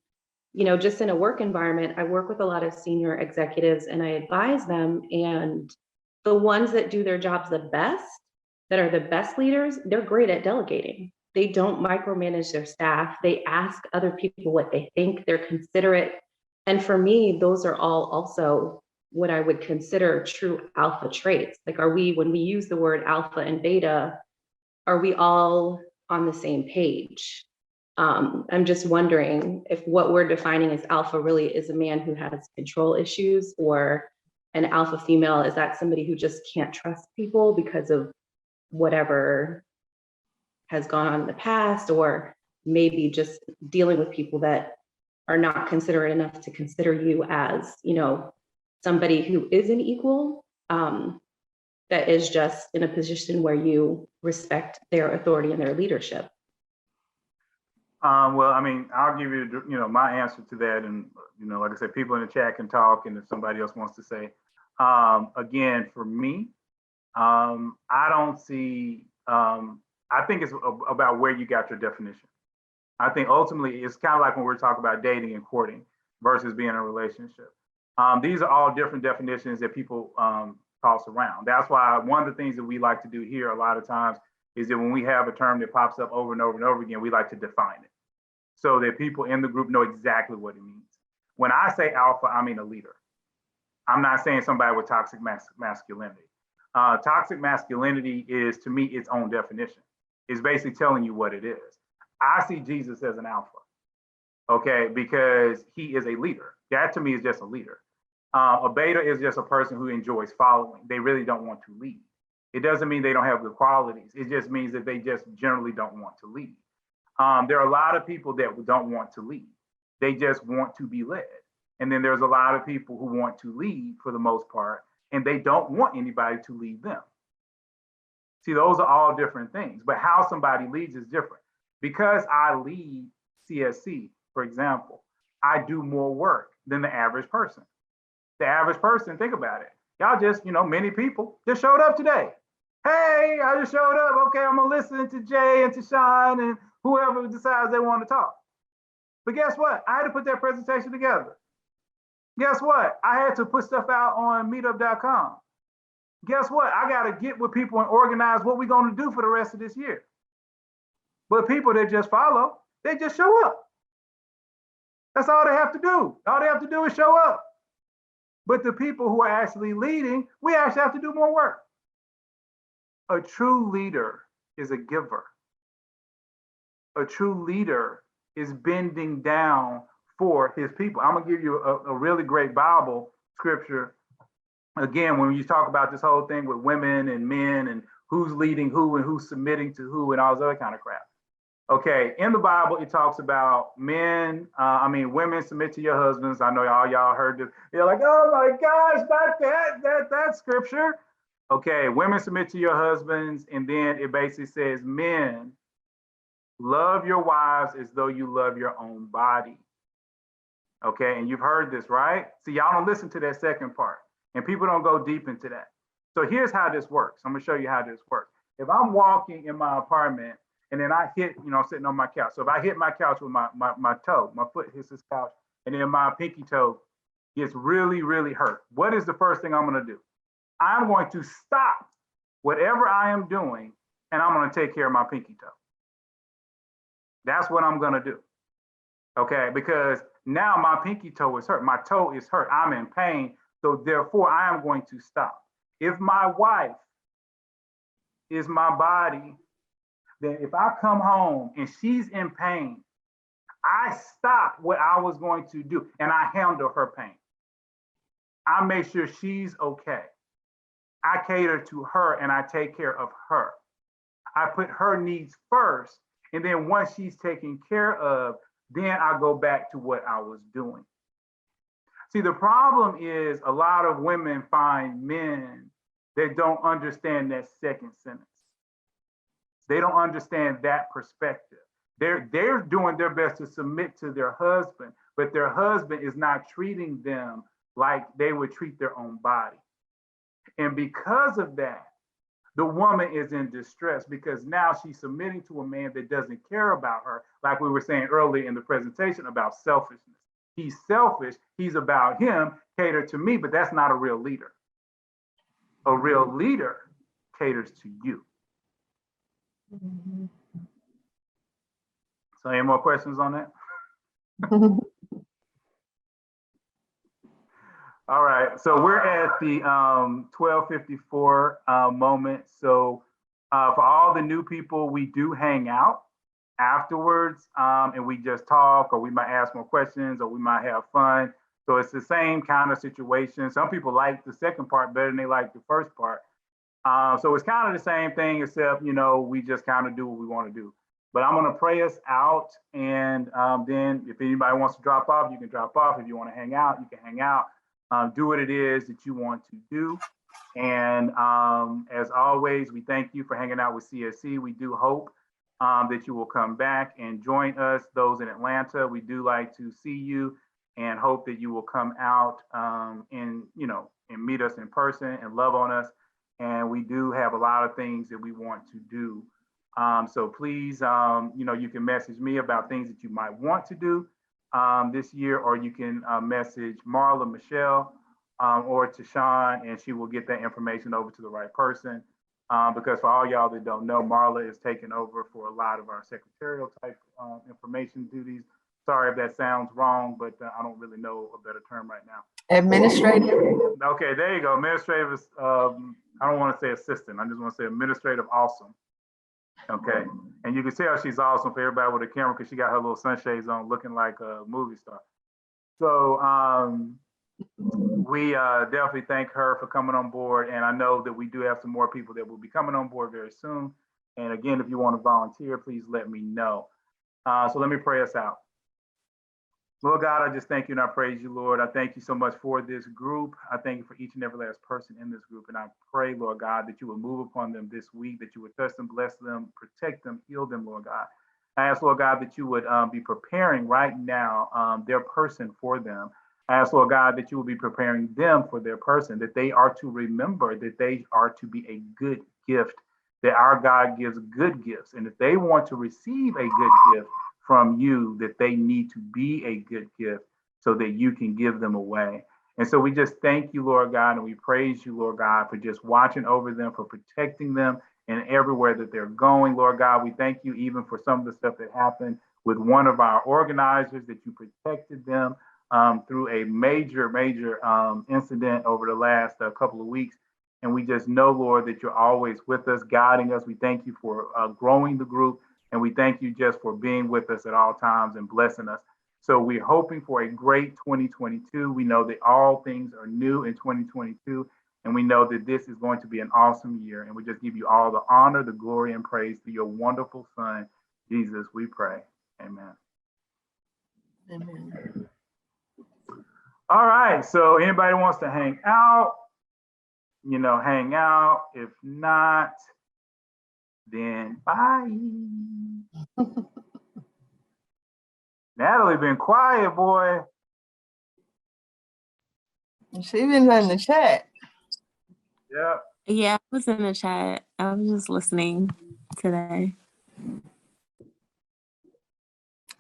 just in a work environment, I work with a lot of senior executives and I advise them. And the ones that do their jobs the best, that are the best leaders, they're great at delegating. They don't micromanage their staff. They ask other people what they think. They're considerate. And for me, those are all also what I would consider true alpha traits. Like, when we use the word alpha and beta, are we all on the same page? I'm just wondering if what we're defining as alpha really is a man who has control issues, or an alpha female, is that somebody who just can't trust people because of whatever has gone on in the past, or maybe just dealing with people that are not considerate enough to consider you as, somebody who is an equal, that is just in a position where you respect their authority and their leadership. Well, I mean, I'll give you, my answer to that. And, like I said, people in the chat can talk, and if somebody else wants to say, again, for me, I don't see, I think it's about where you got your definition. I think ultimately it's kind of like when we're talking about dating and courting versus being in a relationship. These are all different definitions that people toss around. That's why one of the things that we like to do here a lot of times is that when we have a term that pops up over and over and over again, we like to define it so that people in the group know exactly what it means. When I say alpha, I mean a leader. I'm not saying somebody with toxic masculinity. Toxic masculinity is, to me, its own definition. It's basically telling you what it is. I see Jesus as an alpha, okay, because he is a leader. That to me is just a leader. A beta is just a person who enjoys following. They really don't want to lead. It doesn't mean they don't have good qualities. It just means that they just generally don't want to lead. There are a lot of people that don't want to lead. They just want to be led. And then there's a lot of people who want to lead for the most part, and they don't want anybody to lead them. See, those are all different things, but how somebody leads is different. Because I lead CSC, for example, I do more work than the average person. The average person, think about it. Y'all just, many people just showed up today. Hey, I just showed up. Okay, I'm gonna listen to Jay and to Sean and whoever decides they want to talk. But guess what? I had to put that presentation together. Guess what? I had to put stuff out on meetup.com. Guess what? I got to get with people and organize what we're going to do for the rest of this year. But people that just follow, they just show up. That's all they have to do. All they have to do is show up. But the people who are actually leading, we actually have to do more work. A true leader is a giver. A true leader is bending down for his people. I'm gonna give you a really great Bible scripture. Again, when you talk about this whole thing with women and men and who's leading who and who's submitting to who and all this other kind of crap. Okay, in the Bible, it talks about women submit to your husbands. I know all y'all heard this. You're like, oh my gosh, not that scripture. Okay, women submit to your husbands, and then it basically says, men, love your wives as though you love your own body. Okay, and you've heard this, right? See, y'all don't listen to that second part, and people don't go deep into that. So here's how this works. I'm gonna show you how this works. If I'm walking in my apartment and then I hit, sitting on my couch. So if I hit my couch with my toe, my foot hits this couch, and then my pinky toe gets really, really hurt, what is the first thing I'm gonna do? I'm going to stop whatever I am doing, and I'm gonna take care of my pinky toe. That's what I'm gonna do, okay? Because now my pinky toe is hurt, my toe is hurt, I'm in pain, so therefore I am going to stop. If my wife is my body, then if I come home and she's in pain, I stop what I was going to do and I handle her pain. I make sure she's okay. I cater to her and I take care of her. I put her needs first And then once she's taken care of, then I go back to what I was doing. See, the problem is a lot of women find men that don't understand that second sentence. They don't understand that perspective. They're doing their best to submit to their husband, but their husband is not treating them like they would treat their own body. And because of that, the woman is in distress because now she's submitting to a man that doesn't care about her, like we were saying earlier in the presentation about selfishness. He's selfish, he's about him, cater to me, but that's not a real leader. A real leader caters to you. So any more questions on that? All right, so we're at the 12:54 moment. So for all the new people, we do hang out afterwards and we just talk, or we might ask more questions, or we might have fun. So it's the same kind of situation. Some people like the second part better than they like the first part. So it's kind of the same thing, except, you know, we just kind of do what we want to do. But I'm going to pray us out. And then if anybody wants to drop off, you can drop off. If you want to hang out, you can hang out. Do what it is that you want to do. And as always, we thank you for hanging out with CSC. We do hope that you will come back and join us. Those in Atlanta, we do like to see you and hope that you will come out and meet us in person and love on us. And we do have a lot of things that we want to do. So please, you can message me about things that you might want to do this year, or you can message Marla, Michelle, or Tashawn, and she will get that information over to the right person. Because for all y'all that don't know, Marla is taking over for a lot of our secretarial type information duties. Sorry if that sounds wrong, but I don't really know a better term right now. Administrative. Okay, there you go. Administrative is, I don't want to say assistant. I just want to say administrative awesome. Okay, and you can tell she's awesome for everybody with a camera because she got her little sunshades on looking like a movie star. So we definitely thank her for coming on board. And I know that we do have some more people that will be coming on board very soon. And again, if you want to volunteer, please let me know. So let me pray us out. Lord God, I just thank you and I praise you, Lord. I thank you so much for this group. I thank you for each and every last person in this group. And I pray, Lord God, that you would move upon them this week, that you would touch them, bless them, protect them, heal them, Lord God. I ask, Lord God, that you would be preparing right now their person for them. I ask, Lord God, that you will be preparing them for their person, that they are to remember that they are to be a good gift, that our God gives good gifts. And if they want to receive a good gift from you, that they need to be a good gift so that you can give them away. And so we just thank you, Lord God, and we praise you, Lord God, for just watching over them, for protecting them and everywhere that they're going, Lord God. We thank you even for some of the stuff that happened with one of our organizers, that you protected them through a major incident over the last couple of weeks. And we just know, Lord, that you're always with us, guiding us. We thank you for growing the group. And we thank you just for being with us at all times and blessing us. So we're hoping for a great 2022. We know that all things are new in 2022. And we know that this is going to be an awesome year. And we just give you all the honor, the glory, and praise to your wonderful Son, Jesus, we pray. Amen. Amen. All right. So anybody wants to hang out, hang out. If not, then bye. Natalie been quiet, boy. She been in the chat. Yeah. Yeah, I was in the chat. I was just listening today.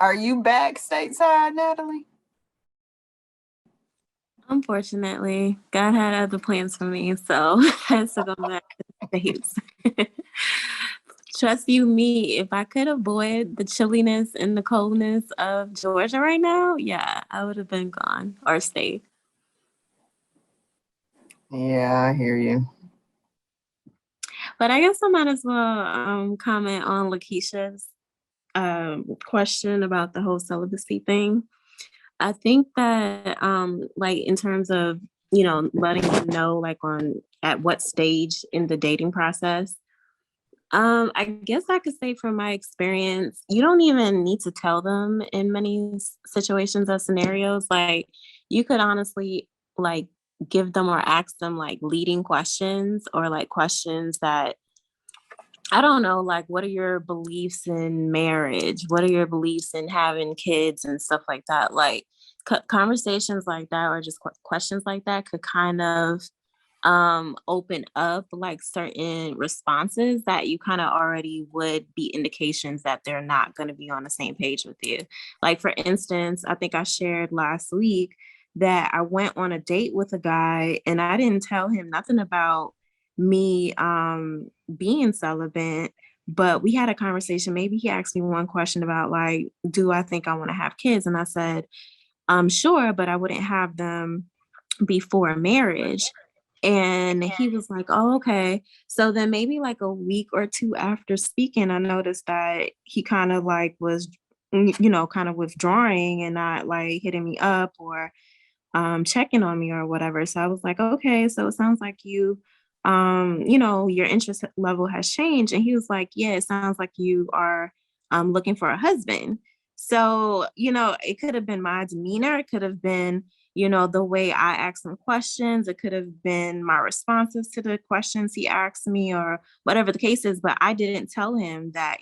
Are you back stateside, Natalie? Unfortunately, God had other plans for me, so I had to go back to the States. Trust you me, if I could avoid the chilliness and the coldness of Georgia right now, yeah, I would have been gone or stayed. Yeah, I hear you. But I guess I might as well comment on Lakeisha's question about the whole celibacy thing. I think that like in terms of, letting them know like at what stage in the dating process I guess I could say from my experience, you don't even need to tell them in many situations or scenarios. Like you could honestly like give them or ask them like leading questions or like questions that I don't know, like what are your beliefs in marriage? What are your beliefs in having kids and stuff like that? Like conversations like that or just questions like that could kind of open up like certain responses that you kind of already would be indications that they're not going to be on the same page with you. Like for instance, I think I shared last week that I went on a date with a guy and I didn't tell him nothing about me being celibate, but we had a conversation. Maybe he asked me one question about like, do I think I want to have kids? And I said, sure, but I wouldn't have them before marriage. And he was like, oh, okay. So then maybe like a week or two after speaking, I noticed that he kind of like was, kind of withdrawing and not like hitting me up or checking on me or whatever. So I was like, okay, so it sounds like you, your interest level has changed. And he was like, yeah, it sounds like you are looking for a husband. So, it could have been my demeanor. It could have been, the way I asked him questions. It could have been my responses to the questions he asked me or whatever the case is. But I didn't tell him that,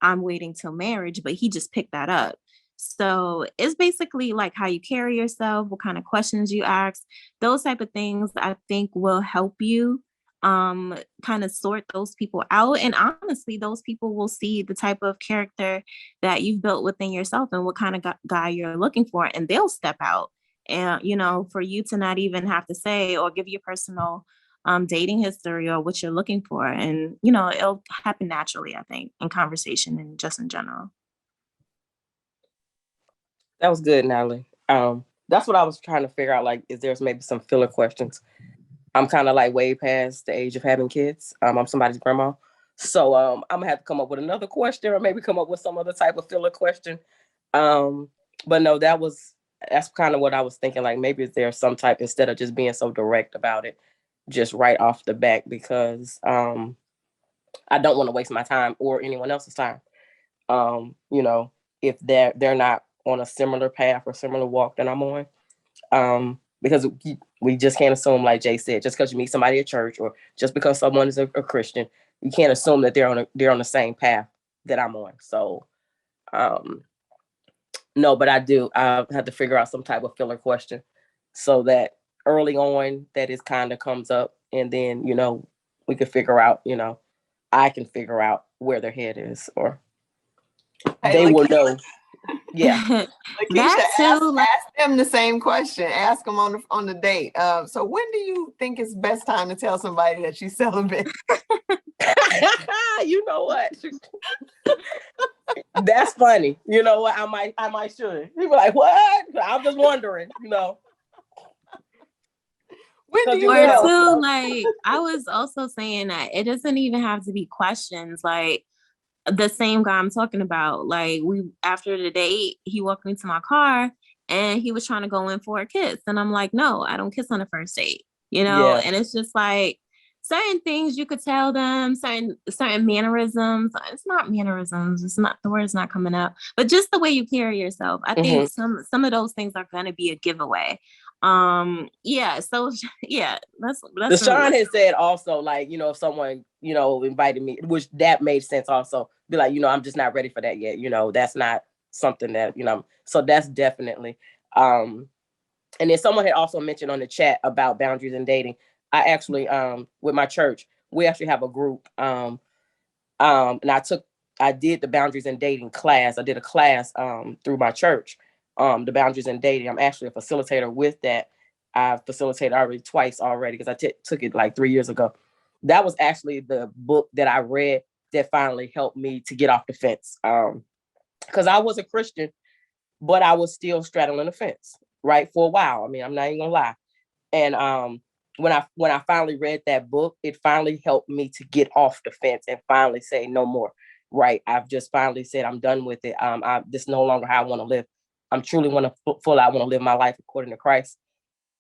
I'm waiting till marriage, but he just picked that up. So it's basically like how you carry yourself, what kind of questions you ask, those type of things I think will help you kind of sort those people out. And honestly, those people will see the type of character that you've built within yourself and what kind of guy you're looking for, and they'll step out. And for you to not even have to say or give your personal dating history or what you're looking for. And it'll happen naturally, I think, in conversation and just in general. That was good, Natalie. That's what I was trying to figure out. Like, is there's maybe some filler questions? I'm kind of like way past the age of having kids. I'm somebody's grandma. So I'm gonna have to come up with another question or maybe come up with some other type of filler question. But no, that's kind of what I was thinking. Like maybe there's some type, instead of just being so direct about it, just right off the back, because I don't want to waste my time or anyone else's time. If they're not on a similar path or similar walk than I'm on. Because we just can't assume, like Jay said, just because you meet somebody at church or just because someone is a Christian, you can't assume that they're on the same path that I'm on. So, no, but I have to figure out some type of filler question so that early on that it kind of comes up, and then we can figure out, I can figure out where their head is, or they will know. Yeah. Lakeisha, ask them the same question. Ask them on the date. So when do you think it's best time to tell somebody that you're celibate? You know what? That's funny. You know what? I might should. People like, what? I'm just wondering, When do you or too, like I was also saying that it doesn't even have to be questions. Like the same guy I'm talking about, like after the date, he walked me to my car and he was trying to go in for a kiss. And I'm like, no, I don't kiss on the first date, Yeah. And it's just like certain things you could tell them, certain mannerisms. It's not mannerisms. It's not, the word's not coming up, but just the way you carry yourself. I think some of those things are going to be a giveaway. Yeah. So yeah, that's Deshaun has said also, like, if someone, invited me, which that made sense also, be like, I'm just not ready for that yet. That's not something that, so that's definitely, and then someone had also mentioned on the chat about boundaries and dating. I actually, with my church, we actually have a group, and I did the boundaries and dating class. I did a class, through my church, the boundaries and dating. I'm actually a facilitator with that. I've facilitated already twice already because I took it like 3 years ago. That was actually the book that I read that finally helped me to get off the fence. Because I was a Christian, but I was still straddling the fence, right, for a while. I mean, I'm not even gonna lie. And when I finally read that book, it finally helped me to get off the fence and finally say no more. Right, I've just finally said I'm done with it. This is no longer how I want to live. I'm truly want to I want to live my life according to Christ.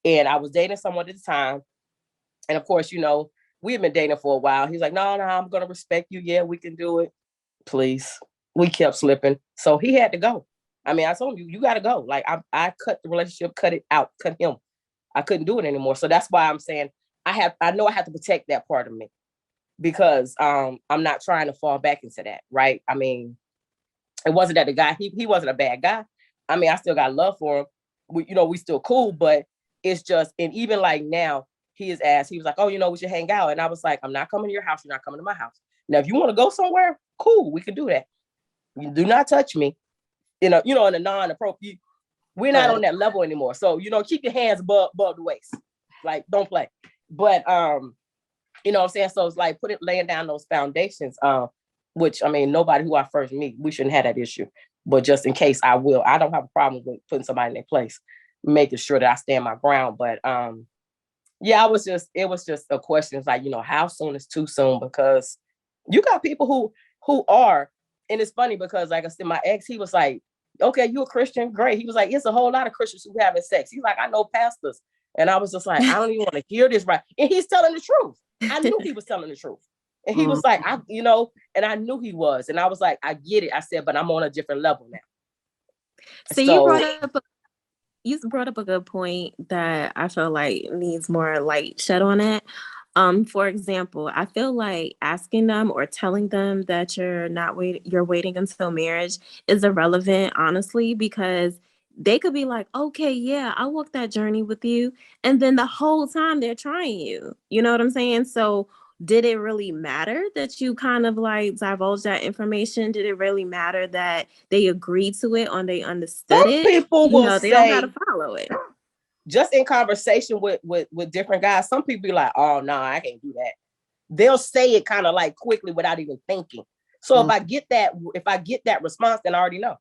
And I was dating someone at the time, and of course, we had been dating for a while. He's like, no, I'm gonna respect you. Yeah, we can do it. Please. We kept slipping. So he had to go. I mean, I told him, you gotta go. Like I cut the relationship, cut it out, cut him. I couldn't do it anymore. So that's why I'm saying I know I have to protect that part of me, because I'm not trying to fall back into that, right? I mean, it wasn't that the guy, he wasn't a bad guy. I mean, I still got love for him. We still cool, but it's just, and even like now, he was like, oh, we should hang out. And I was like, I'm not coming to your house. You're not coming to my house. Now, if you want to go somewhere, cool, we can do that. You do not touch me, in a non-appropriate, we're not on that level anymore. So, keep your hands above the waist. Like, don't play. But, you know what I'm saying? So it's like laying down those foundations, which, I mean, nobody who I first meet, we shouldn't have that issue. But just in case, I don't have a problem with putting somebody in their place, making sure that I stand my ground. But yeah, it was just a question. It's like, how soon is too soon? Because you got people who are, and it's funny because, like I said, my ex, he was like, okay, you a Christian? Great. He was like, it's a whole lot of Christians who having sex. He's like, I know pastors. And I was just like, I don't even want to hear this, right? And he's telling the truth. I knew he was telling the truth. And he was like, and I knew he was. And I was like, I get it. I said, but I'm on a different level now. So you brought up a good point that I feel like needs more light shed on it. For example, I feel like asking them or telling them that you're waiting until marriage is irrelevant, honestly, because they could be like, okay, yeah, I'll walk that journey with you. And then the whole time they're trying you. You know what I'm saying? So did it really matter that you kind of like divulged that information? Did it really matter that they agreed to it or they understood it? People will they say, don't gotta follow it. Just in conversation with different guys, some people be like, oh no, I can't do that. They'll say it kind of like quickly without even thinking. So if I get that response, then I already know.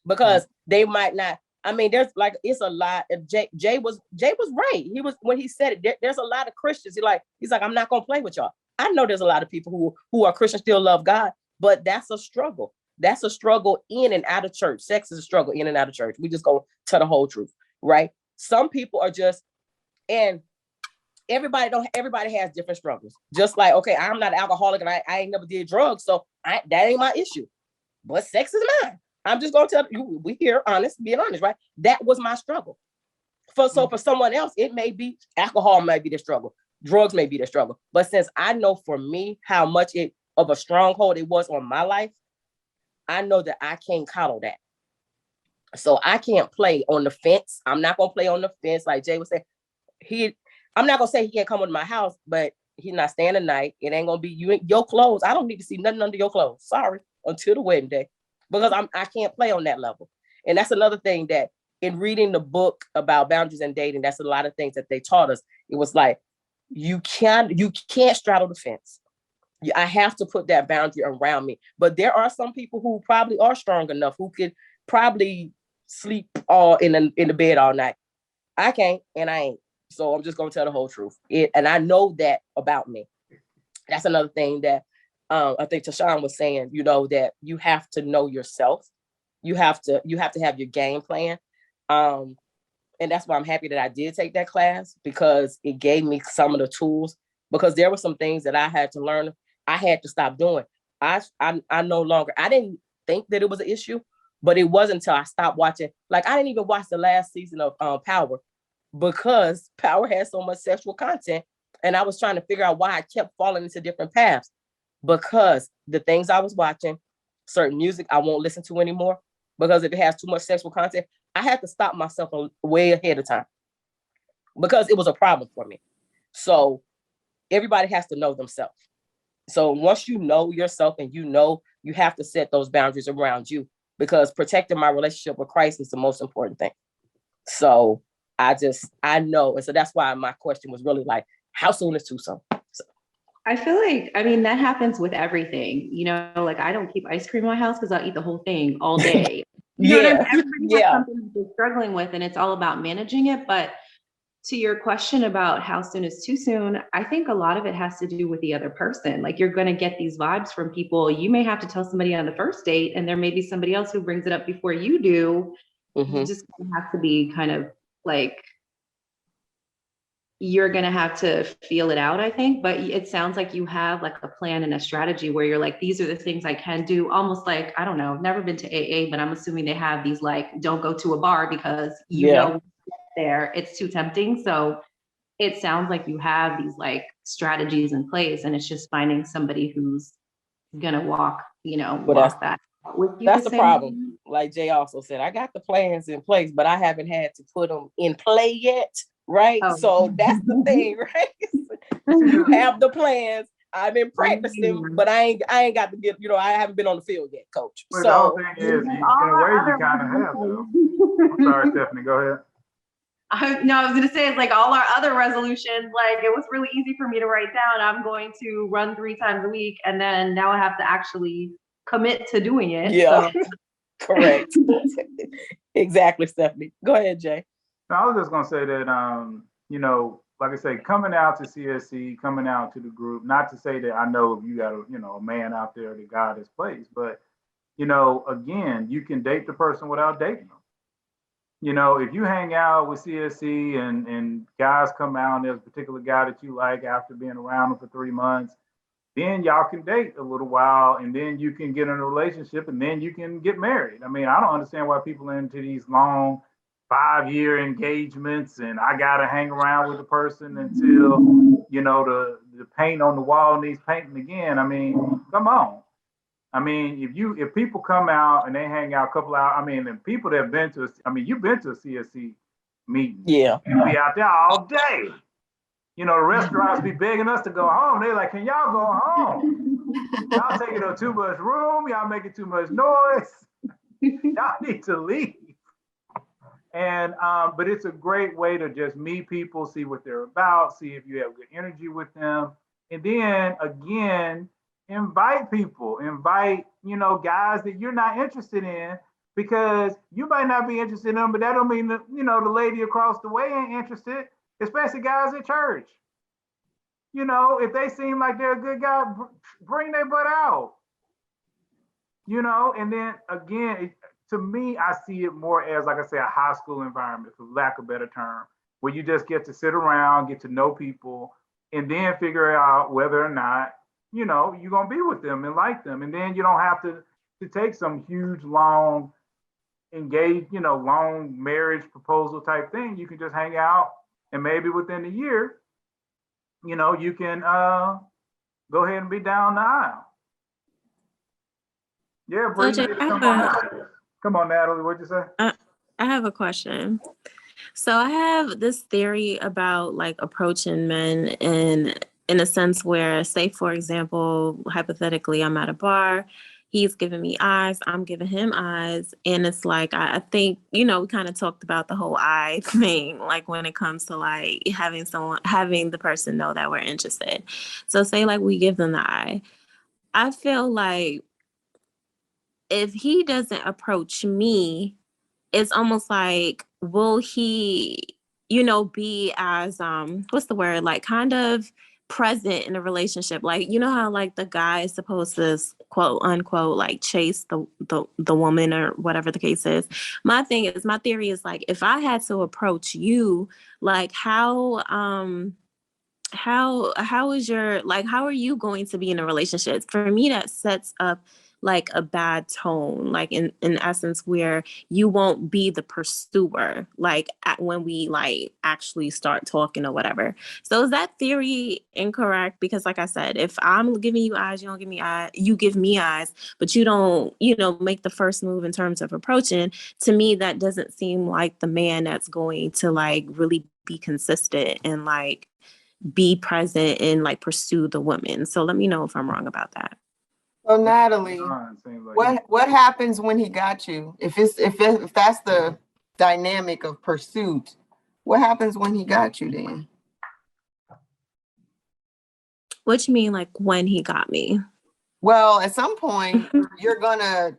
Because they might not. I mean, there's like, it's a lot. Jay was right. He was, when he said it, there's a lot of Christians. He's like, I'm not gonna play with y'all. I know there's a lot of people who are Christians, still love God, but that's a struggle. That's a struggle in and out of church. Sex is a struggle in and out of church. We just gonna tell the whole truth, right? Some people are just, and everybody has different struggles. Just like, okay, I'm not an alcoholic and I ain't never did drugs, so that ain't my issue. But sex is mine. I'm just gonna tell you, we here being honest, right? That was my struggle. So for someone else, it may be alcohol, may be the struggle, drugs may be the struggle. But since I know for me how much of a stronghold it was on my life, I know that I can't coddle that. So I can't play on the fence. I'm not gonna play on the fence like Jay was saying. I'm not gonna say he can't come into my house, but he's not staying the night. It ain't gonna be your clothes. I don't need to see nothing under your clothes. Sorry, until the wedding day. Because I can't play on that level. And that's another thing that in reading the book about boundaries and dating, that's a lot of things that they taught us. It was like, you can't straddle the fence. I have to put that boundary around me. But there are some people who probably are strong enough, who could probably sleep all in the bed all night. I can't, and I ain't. So I'm just gonna tell the whole truth. And I know that about me. That's another thing that I think Tashawn was saying, that you have to know yourself. You have to have your game plan. And that's why I'm happy that I did take that class, because it gave me some of the tools, because there were some things that I had to learn. I had to stop doing. I no longer, I didn't think that it was an issue, but it wasn't until I stopped watching. Like, I didn't even watch the last season of Power, because Power had so much sexual content. And I was trying to figure out why I kept falling into different paths. Because the things I was watching, certain music I won't listen to anymore, because if it has too much sexual content, I had to stop myself way ahead of time, because it was a problem for me. So everybody has to know themselves. So once you know yourself and you have to set those boundaries around you, because protecting my relationship with Christ is the most important thing. So I know. And so that's why my question was really like, how soon is too soon? I feel like, that happens with everything, like I don't keep ice cream in my house because I'll eat the whole thing all day. Everybody has something they're struggling with, and it's all about managing it. But to your question about how soon is too soon, I think a lot of it has to do with the other person. Like, you're going to get these vibes from people. You may have to tell somebody on the first date, and there may be somebody else who brings it up before you do. You just have to be kind of like you're going to have to feel it out, I think. But it sounds like you have like a plan and a strategy where you're like, these are the things I can do. Almost like, I don't know, I've never been to AA, but I'm assuming they have these like, don't go to a bar because you know there it's too tempting. So it sounds like you have these like strategies in place, and it's just finding somebody who's going to walk, walk that with you. That's the problem. Like Jay also said, I got the plans in place, but I haven't had to put them in play yet. Right. Oh. So that's the thing, right? You have the plans. I've been practicing, but I ain't got to get, I haven't been on the field yet, coach. But so the whole thing is, in a way, you kind of have though. I'm sorry, Stephanie, go ahead. I was going to say, it's like all our other resolutions, like it was really easy for me to write down, I'm going to run 3 times a week. And then now I have to actually commit to doing it. Yeah, so. Correct. Exactly, Stephanie. Go ahead, Jay. I was just going to say that, like I say, coming out to CSC, coming out to the group, not to say that I know if you got a man out there that God has placed, but, again, you can date the person without dating them. If you hang out with CSC and guys come out and there's a particular guy that you like after being around them for 3 months, then y'all can date a little while and then you can get in a relationship and then you can get married. I mean, I don't understand why people are into these long 5-year engagements and I got to hang around with the person until, the paint on the wall needs painting again. I mean, come on. I mean, if people come out and they hang out a couple hours, and people that have been to, you've been to a CSC meeting. Yeah. You be out there all day. The restaurants be begging us to go home. They're like, can y'all go home? Y'all taking up too much room. Y'all making too much noise. Y'all need to leave. And, but it's a great way to just meet people, see what they're about, see if you have good energy with them. And then again, invite people, guys that you're not interested in, because you might not be interested in them, but that don't mean that, the lady across the way ain't interested, especially guys at church. If they seem like they're a good guy, bring their butt out. And then again, to me, I see it more as, like I say, a high school environment, for lack of a better term, where you just get to sit around, get to know people, and then figure out whether or not, you're going to be with them and like them. And then you don't have to take some huge, long, long marriage proposal type thing. You can just hang out and maybe within a year, you can go ahead and be down the aisle. Yeah, Bree, Jay, come on, Natalie, what'd you say? I have a question. So I have this theory about like approaching men in a sense where, say, for example, hypothetically, I'm at a bar, he's giving me eyes, I'm giving him eyes. And it's like, I think, we kind of talked about the whole eye thing, like when it comes to like having the person know that we're interested. So say like we give them the eye. I feel like if he doesn't approach me, it's almost like, will he, be as, what's the word? Like kind of present in a relationship. Like, how like the guy is supposed to quote unquote, like chase the woman or whatever the case is. My theory is like, if I had to approach you, like how is your, like, how are you going to be in a relationship? For me, that sets up like a bad tone, like in essence, where you won't be the pursuer, like when we like actually start talking or whatever. So is that theory incorrect? Because like I said, if I'm giving you eyes, you don't give me eyes, you give me eyes, but you don't, make the first move in terms of approaching, to me, that doesn't seem like the man that's going to like really be consistent and like be present and like pursue the woman. So let me know if I'm wrong about that. So Natalie, what happens when he got you? If that's the dynamic of pursuit, what happens when he got you then? What you mean, like when he got me? Well, at some point you're gonna,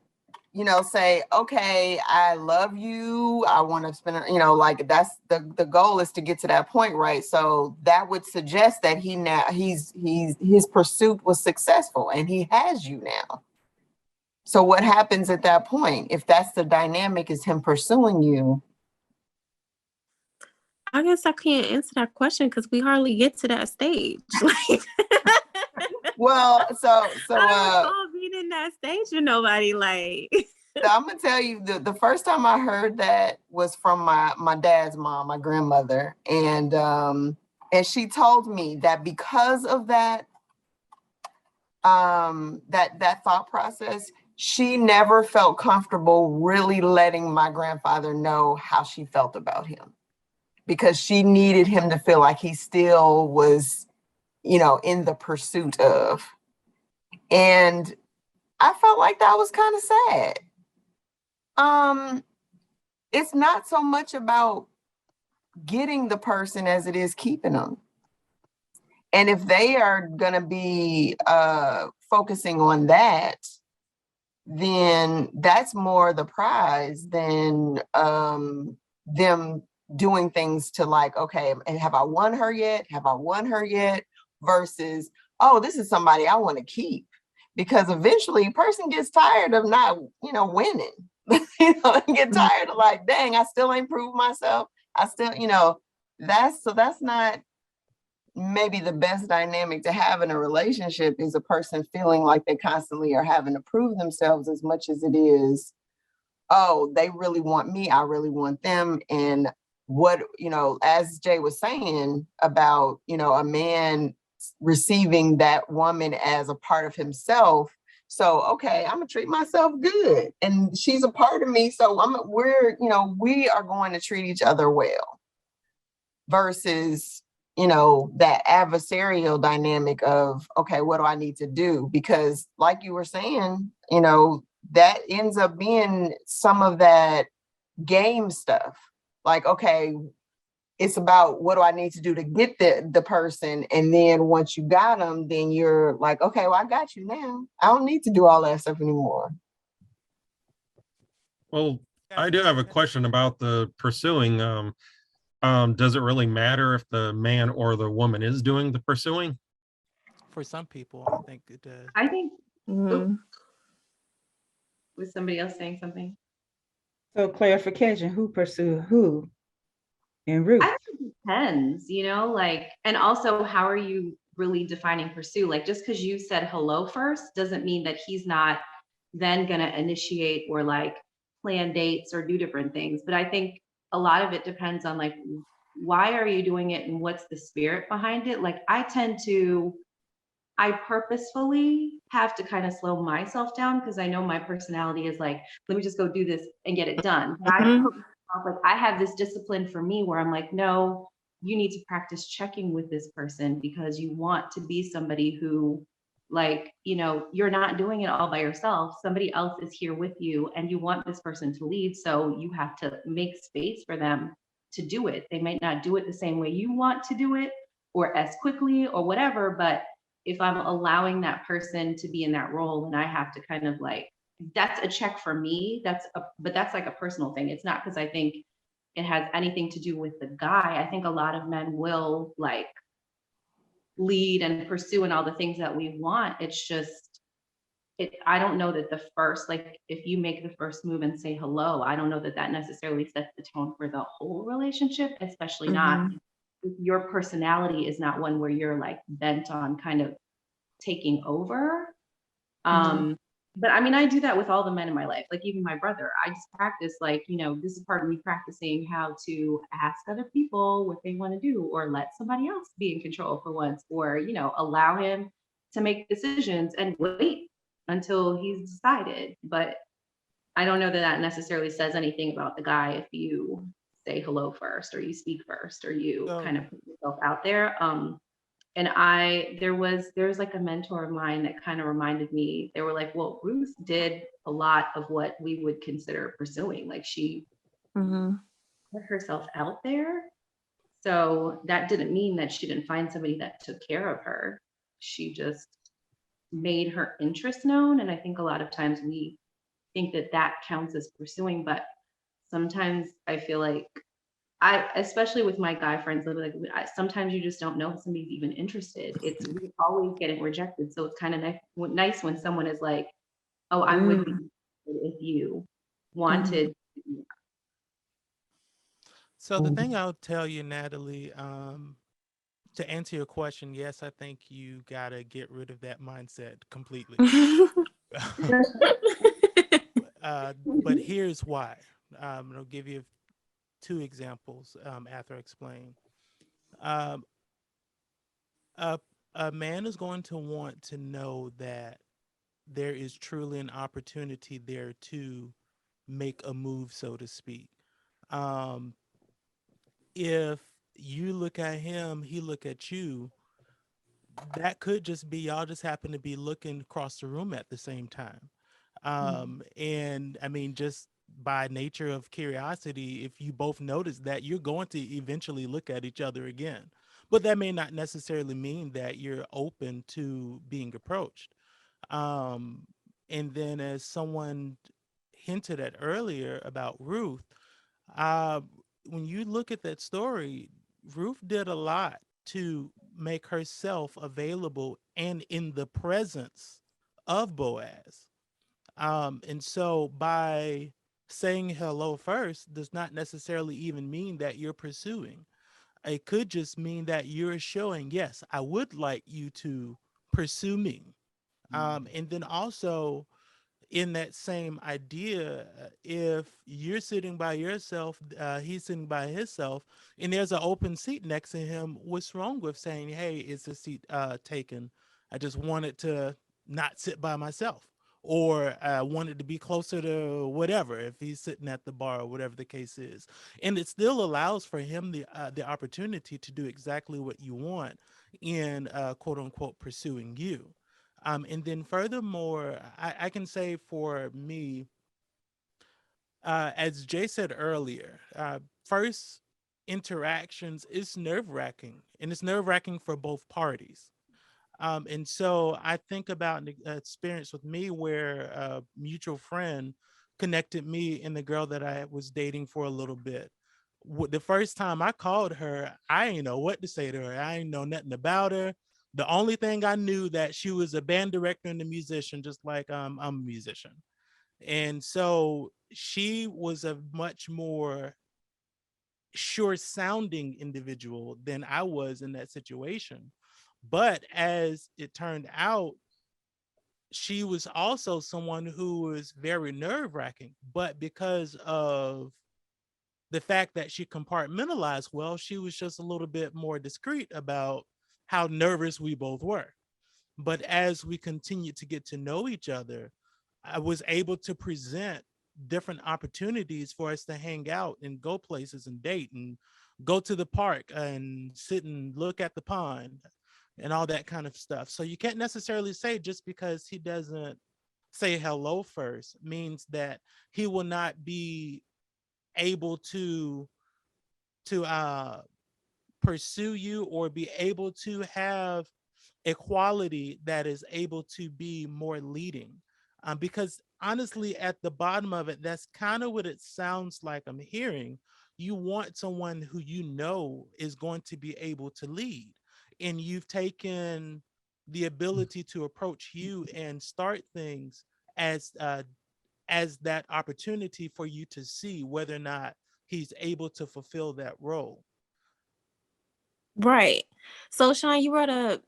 say, okay, I love you. I want to spend, like that's the goal is to get to that point, right? So that would suggest that his pursuit was successful and he has you now. So what happens at that point? If that's the dynamic, is him pursuing you? I guess I can't answer that question because we hardly get to that stage. Like, Well, so I don't recall being in that stage with nobody. Like, so I'm gonna tell you the first time I heard that was from my dad's mom, my grandmother, and she told me that because of that that thought process, she never felt comfortable really letting my grandfather know how she felt about him, because she needed him to feel like he still was, in the pursuit of. And I felt like that was kind of sad. It's not so much about getting the person as it is keeping them. And if they are going to be focusing on that, then that's more the prize than them doing things to like, okay, and have I won her yet? Have I won her yet? Versus, oh, this is somebody I want to keep. Because eventually a person gets tired of not, winning. Get tired of like, dang, I still ain't proved myself. I still, that's not maybe the best dynamic to have in a relationship, is a person feeling like they constantly are having to prove themselves, as much as it is, oh, they really want me, I really want them. And what, as Jay was saying about, a man receiving that woman as a part of himself. So, okay, I'm gonna treat myself good, and she's a part of me. So we are going to treat each other well, versus, that adversarial dynamic of, okay, what do I need to do? Because like you were saying, that ends up being some of that game stuff. Like, okay, it's about what do I need to do to get the person. And then once you got them, then you're like, okay, well, I got you now. I don't need to do all that stuff anymore. Well, I do have a question about the pursuing. Does it really matter if the man or the woman is doing the pursuing? For some people, I think it does. I think, mhm. was somebody else saying something? So clarification, who pursued who in Ruth? I think it depends, and also how are you really defining pursue? Like, just because you said hello first doesn't mean that he's not then gonna initiate or like plan dates or do different things. But I think a lot of it depends on like, why are you doing it and what's the spirit behind it? Like, I purposefully have to kind of slow myself down, because I know my personality is like, let me just go do this and get it done. But I have this discipline for me where I'm like, no, you need to practice checking with this person, because you want to be somebody who, like, you're not doing it all by yourself. Somebody else is here with you, and you want this person to lead. So you have to make space for them to do it. They might not do it the same way you want to do it or as quickly or whatever, but if I'm allowing that person to be in that role, and I have to kind of like, that's a check for me. But that's like a personal thing. It's not because I think it has anything to do with the guy. I think a lot of men will like lead and pursue and all the things that we want. It's just, I don't know that the first, like if you make the first move and say hello, I don't know that that necessarily sets the tone for the whole relationship, especially not if your personality is not one where you're like bent on kind of taking over. But I mean, I do that with all the men in my life, like even my brother. I just practice like, this is part of me practicing how to ask other people what they want to do, or let somebody else be in control for once, or, allow him to make decisions and wait until he's decided. But I don't know that that necessarily says anything about the guy if you say hello first, or you speak first, or you kind of put yourself out there. And there's like a mentor of mine that kind of reminded me, they were like, well, Ruth did a lot of what we would consider pursuing. Like she put herself out there. So that didn't mean that she didn't find somebody that took care of her. She just made her interest known. And I think a lot of times we think that that counts as pursuing, but sometimes I feel like especially with my guy friends, like sometimes you just don't know if somebody's even interested. We're always getting rejected. So it's kind of nice when someone is like, oh, I would be if you wanted. So the thing I'll tell you, Natalie, to answer your question, yes, I think you gotta get rid of that mindset completely. But here's why. I'll give you 2 examples after I explain. Um, a man is going to want to know that there is truly an opportunity there to make a move, so to speak. Um, if you look at him, he look at you, that could just be y'all just happen to be looking across the room at the same time. And I mean, just by nature of curiosity, if you both notice that, you're going to eventually look at each other again. But that may not necessarily mean that you're open to being approached. And then, as someone hinted at earlier about Ruth, uh, when you look at that story, Ruth did a lot to make herself available and in the presence of Boaz. And so by saying hello first does not necessarily even mean that you're pursuing. It could just mean that you're showing, yes, I would like you to pursue me. And then also, in that same idea, if you're sitting by yourself, he's sitting by himself, and there's an open seat next to him, what's wrong with saying, hey, is the seat taken? I just wanted to not sit by myself, or I wanted to be closer to whatever, if he's sitting at the bar or whatever the case is. And it still allows for him the opportunity to do exactly what you want in quote unquote pursuing you. And then furthermore, I can say for me, as Jay said earlier, first interactions is nerve-wracking, and it's nerve-wracking for both parties. And so I think about an experience with me where a mutual friend connected me and the girl that I was dating for a little bit. The first time I called her, I didn't know what to say to her. I didn't know nothing about her. The only thing I knew that she was a band director and a musician, just like I'm a musician. And so she was a much more sure sounding individual than I was in that situation. But as it turned out, she was also someone who was very nerve wracking. But because of the fact that she compartmentalized well, she was just a little bit more discreet about how nervous we both were. But as we continued to get to know each other, I was able to present different opportunities for us to hang out and go places and date and go to the park and sit and look at the pond and all that kind of stuff. So you can't necessarily say just because he doesn't say hello first means that he will not be able to pursue you or be able to have equality that is able to be more leading. Because honestly, at the bottom of it, that's kind of what it sounds like I'm hearing. You want someone who you know is going to be able to lead. And you've taken the ability to approach you and start things as that opportunity for you to see whether or not he's able to fulfill that role. Right. So Sean, you brought a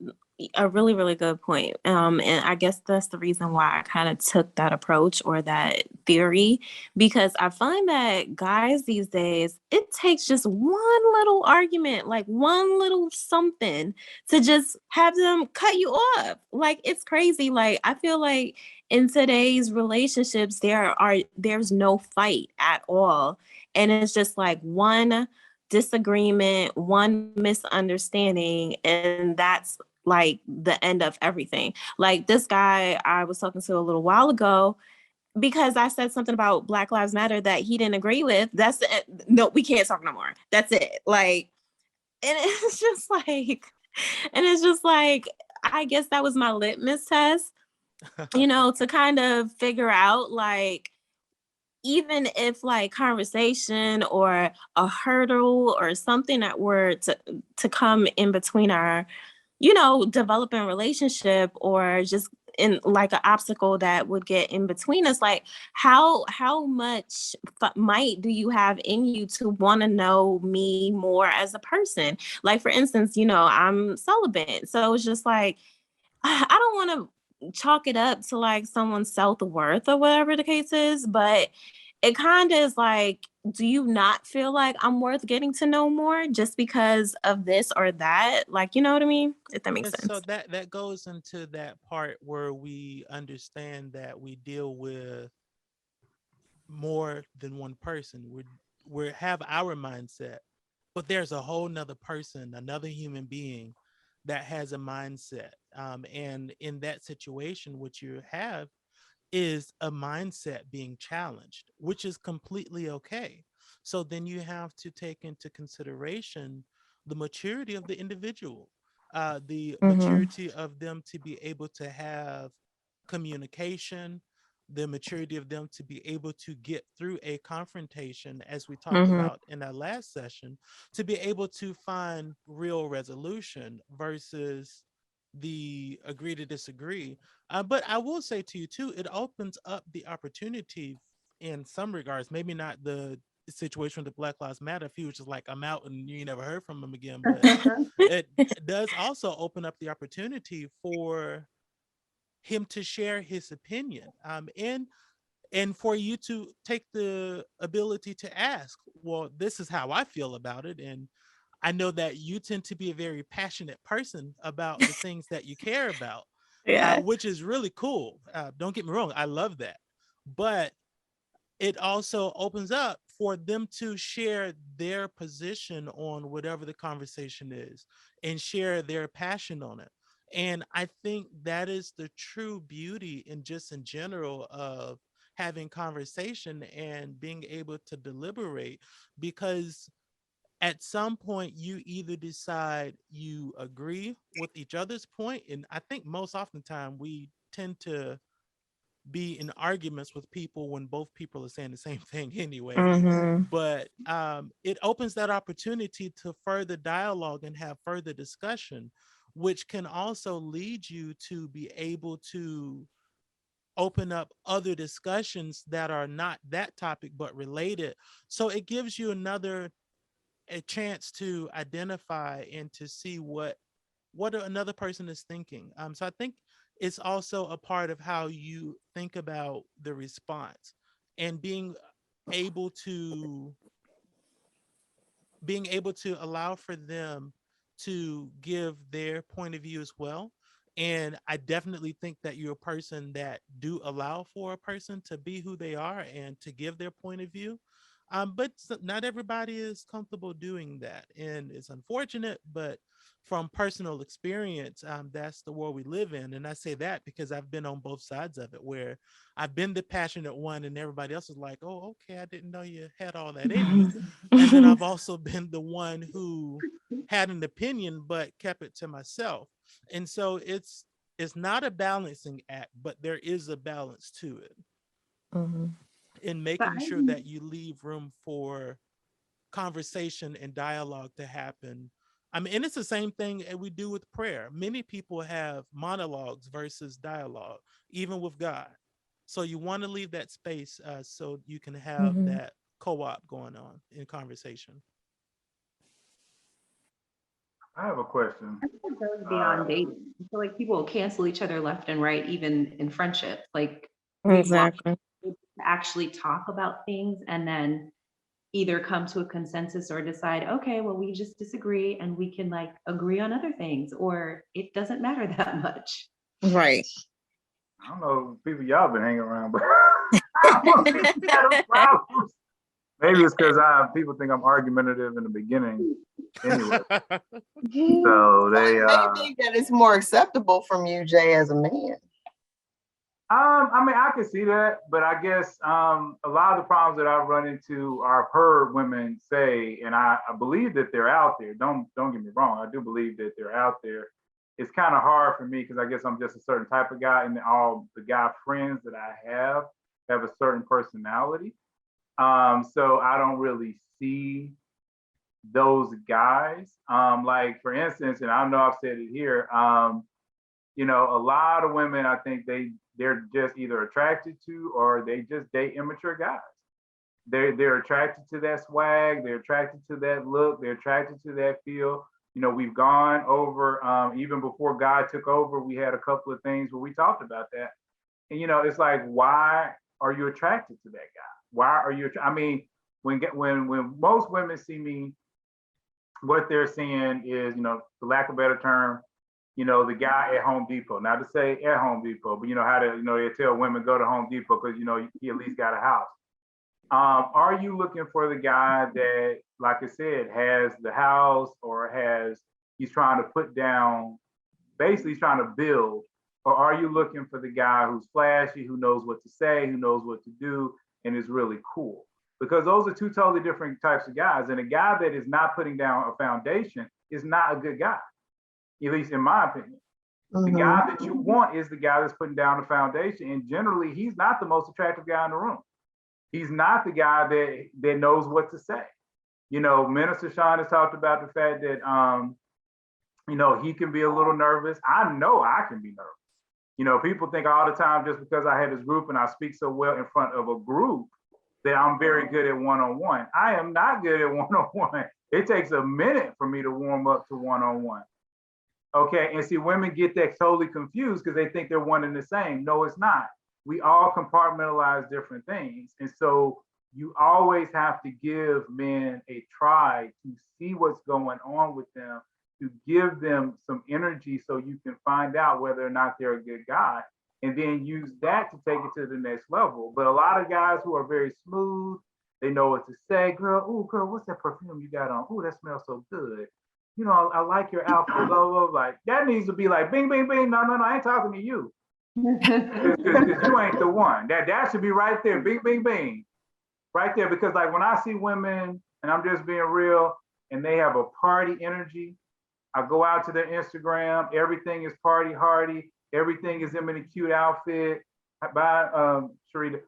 really, really good point. And I guess that's the reason why I kind of took that approach or that theory, because I find that guys these days, it takes just one little argument, like one little something to just have them cut you off. Like it's crazy. Like I feel like in today's relationships, there's no fight at all. And it's just like one disagreement, one misunderstanding, and that's like the end of everything. Like this guy I was talking to a little while ago, because I said something about Black Lives Matter that he didn't agree with. That's it. No, we can't talk no more. That's it. Like, and it's just like, I guess that was my litmus test, to kind of figure out like, even if like conversation or a hurdle or something that were to come in between our developing relationship or just in like an obstacle that would get in between us. Like how much might do you have in you to want to know me more as a person? Like for instance, you know, I'm celibate, so it's just like I don't want to chalk it up to like someone's self-worth or whatever the case is, but it kind of is like, do you not feel like I'm worth getting to know more just because of this or that? Like, you know what I mean? If that makes And sense. so that goes into that part where we understand that we deal with more than one person. We have our mindset, but there's a whole nother person, another human being that has a mindset. And in that situation, what you have is a mindset being challenged, which is completely okay. So then you have to take into consideration the maturity of the individual, the maturity of them to be able to have communication, the maturity of them to be able to get through a confrontation, as we talked about in our last session, to be able to find real resolution versus the agree to disagree. But I will say to you too, it opens up the opportunity in some regards, maybe not the situation with the Black Lives Matter. If he was just like, I'm out and you never heard from him again, but it does also open up the opportunity for him to share his opinion, and for you to take the ability to ask, well, this is how I feel about it. And I know that you tend to be a very passionate person about the things that you care about, Yeah. which is really cool. Don't get me wrong, I love that. But it also opens up for them to share their position on whatever the conversation is and share their passion on it. And I think that is the true beauty in just in general of having conversation and being able to deliberate, because at some point you either decide you agree with each other's point, and I think most often time we tend to be in arguments with people when both people are saying the same thing anyway. But it opens that opportunity to further dialogue and have further discussion, which can also lead you to be able to open up other discussions that are not that topic but related. So it gives you a chance to identify and to see what another person is thinking. So I think it's also a part of how you think about the response and able to being able to allow for them to give their point of view as well. And I definitely think that you're a person that do allow for a person to be who they are and to give their point of view. But not everybody is comfortable doing that. And it's unfortunate, but from personal experience, that's the world we live in. And I say that because I've been on both sides of it, where I've been the passionate one and everybody else is like, oh, okay, I didn't know you had all that in you. And then I've also been the one who had an opinion but kept it to myself. And so it's not a balancing act, but there is a balance to it in making sure that you leave room for conversation and dialogue to happen. I mean, and it's the same thing that we do with prayer. Many people have monologues versus dialogue, even with God. So you want to leave that space so you can have that co-op going on in conversation. I have a question. I think it goes beyond dating. I feel like people will cancel each other left and right, even in friendship. Like we want Exactly. to actually talk about things and then either come to a consensus or decide, okay, well, we just disagree and we can like agree on other things, or it doesn't matter that much. Right. I don't know people y'all been hanging around, but I don't think we got no problems. Maybe it's because people think I'm argumentative in the beginning anyway. So they Maybe that it's more acceptable from you, Jay, as a man. I mean, I can see that, but I guess a lot of the problems that I've run into, I've heard women say, and I believe that they're out there. Don't get me wrong. I do believe that they're out there. It's kind of hard for me because I guess I'm just a certain type of guy, and all the guy friends that I have a certain personality. So I don't really see those guys. Like for instance, and I know I've said it here, You know, a lot of women, I think they're just either attracted to or they just date immature guys. They're attracted to that swag, they're attracted to that look, they're attracted to that feel. You know, we've gone over, even before God took over, we had a couple of things where we talked about that. And, you know, it's like, why are you attracted to that guy? Why are you, I mean, when most women see me, what they're seeing is, you know, for lack of a better term, you know, the guy at Home Depot. Not to say at Home Depot, but you know how to, you know, they tell women go to Home Depot because, you know, he at least got a house. Are you looking for the guy that, like I said, has the house or he's trying to put down, basically he's trying to build, or are you looking for the guy who's flashy, who knows what to say, who knows what to do, and is really cool? Because those are two totally different types of guys. And a guy that is not putting down a foundation is not a good guy, at least in my opinion. The guy that you want is the guy that's putting down the foundation. And generally, he's not the most attractive guy in the room. He's not the guy that knows what to say. You know, Minister Sean has talked about the fact that, you know, he can be a little nervous. I know I can be nervous. You know, people think all the time just because I have this group and I speak so well in front of a group that I'm very good at one-on-one. I am not good at one-on-one. It takes a minute for me to warm up to one-on-one. Okay, and see, women get that totally confused because they think they're one and the same. No, it's not. We all compartmentalize different things. And so you always have to give men a try to see what's going on with them, to give them some energy so you can find out whether or not they're a good guy, and then use that to take it to the next level. But a lot of guys who are very smooth, they know what to say. Girl, ooh, girl, what's that perfume you got on? Ooh, that smells so good. You know, I like your outfit, blah, blah, blah. Like, that needs to be like, bing, bing, bing. No, I ain't talking to you. Because you ain't the one. That should be right there, bing, bing, bing. Right there, because like when I see women, and I'm just being real, and they have a party energy, I go out to their Instagram, everything is party hardy, everything is them in a cute outfit. Bye, Sharita.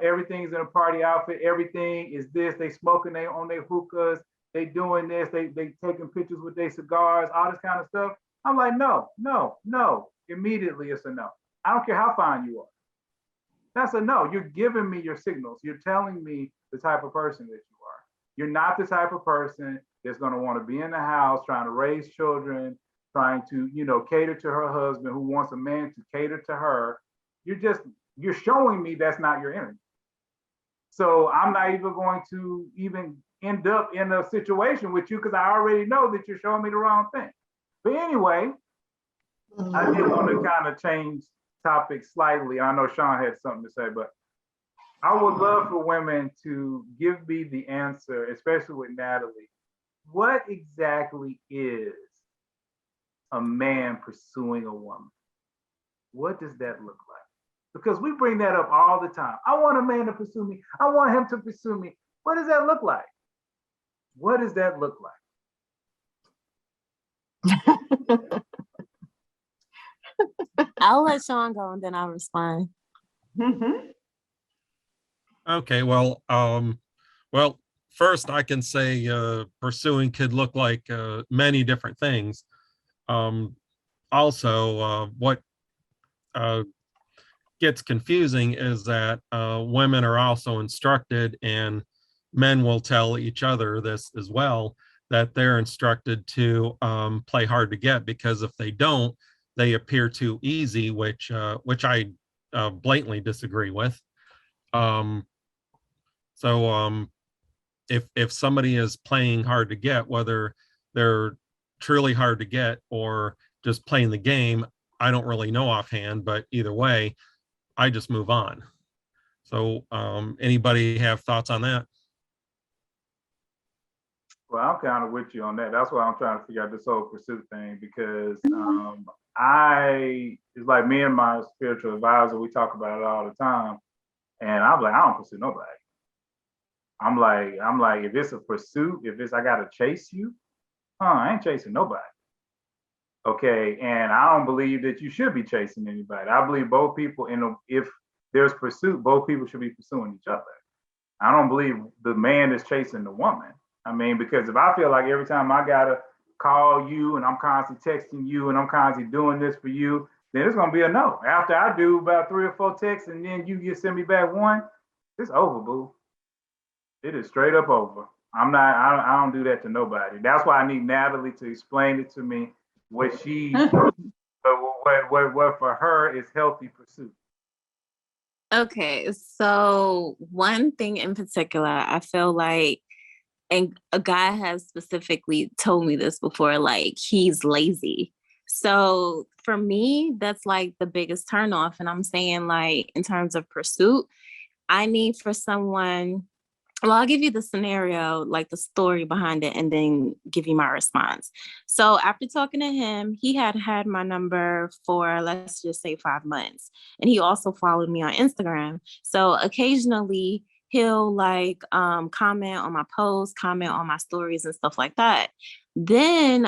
Everything's in a party outfit, everything is this, they smoking on their hookahs, they doing this, they taking pictures with their cigars, all this kind of stuff. I'm like, no. Immediately it's a no. I don't care how fine you are. That's a no. You're giving me your signals. You're telling me the type of person that you are. You're not the type of person that's going to want to be in the house, trying to raise children, trying to, you know, cater to her husband, who wants a man to cater to her. You're showing me that's not your energy. So I'm not even going to even end up in a situation with you because I already know that you're showing me the wrong thing. But anyway, I did want to kind of change topics slightly. I know Sean had something to say, but I would love for women to give me the answer, especially with Natalie. What exactly is a man pursuing a woman? What does that look like? Because we bring that up all the time. I want a man to pursue me. I want him to pursue me. What does that look like? What does that look like? I'll let Sean go and then I'll respond. Okay, well, first I can say pursuing could look like many different things. Also, what gets confusing is that women are also instructed, and men will tell each other this as well, that they're instructed to play hard to get, because if they don't, they appear too easy, which I blatantly disagree with. If somebody is playing hard to get, whether they're truly hard to get or just playing the game, I don't really know offhand, but either way, I just move on. So anybody have thoughts on that? Well, I'm kind of with you on that. That's why I'm trying to figure out this whole pursuit thing, because it's like me and my spiritual advisor, we talk about it all the time. And I'm like, I don't pursue nobody. I'm like, if it's a pursuit, I gotta chase you, I ain't chasing nobody. Okay, and I don't believe that you should be chasing anybody. I believe both people, if there's pursuit, both people should be pursuing each other. I don't believe the man is chasing the woman. I mean, because if I feel like every time I gotta call you and I'm constantly texting you and I'm constantly doing this for you, then it's gonna be a no. After I do about 3 or 4 texts and then you just send me back one, it's over, boo. It is straight up over. I don't do that to nobody. That's why I need Natalie to explain it to me what she, what for her is healthy pursuit. Okay, so one thing in particular, I feel like, and a guy has specifically told me this before, like he's lazy. So for me, that's like the biggest turnoff. And I'm saying, like, in terms of pursuit, I need for someone, well, I'll give you the scenario, like the story behind it, and then give you my response. So after talking to him, he had had my number for, let's just say, 5 months. And he also followed me on Instagram. So occasionally he'll like comment on my posts, comment on my stories and stuff like that. Then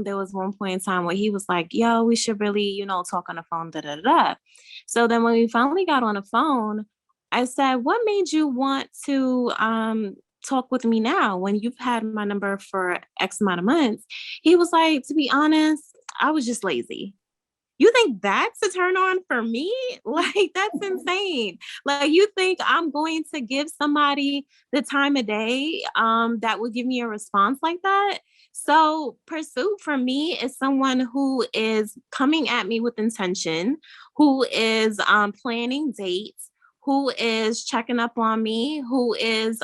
there was one point in time where he was like, yo, we should really, talk on the phone, da da da da. So then when we finally got on the phone, I said, what made you want to talk with me now when you've had my number for X amount of months? He was like, to be honest, I was just lazy. You think that's a turn on for me? Like, that's insane. Like, you think I'm going to give somebody the time of day that would give me a response like that? So pursuit for me is someone who is coming at me with intention, who is planning dates, who is checking up on me, who is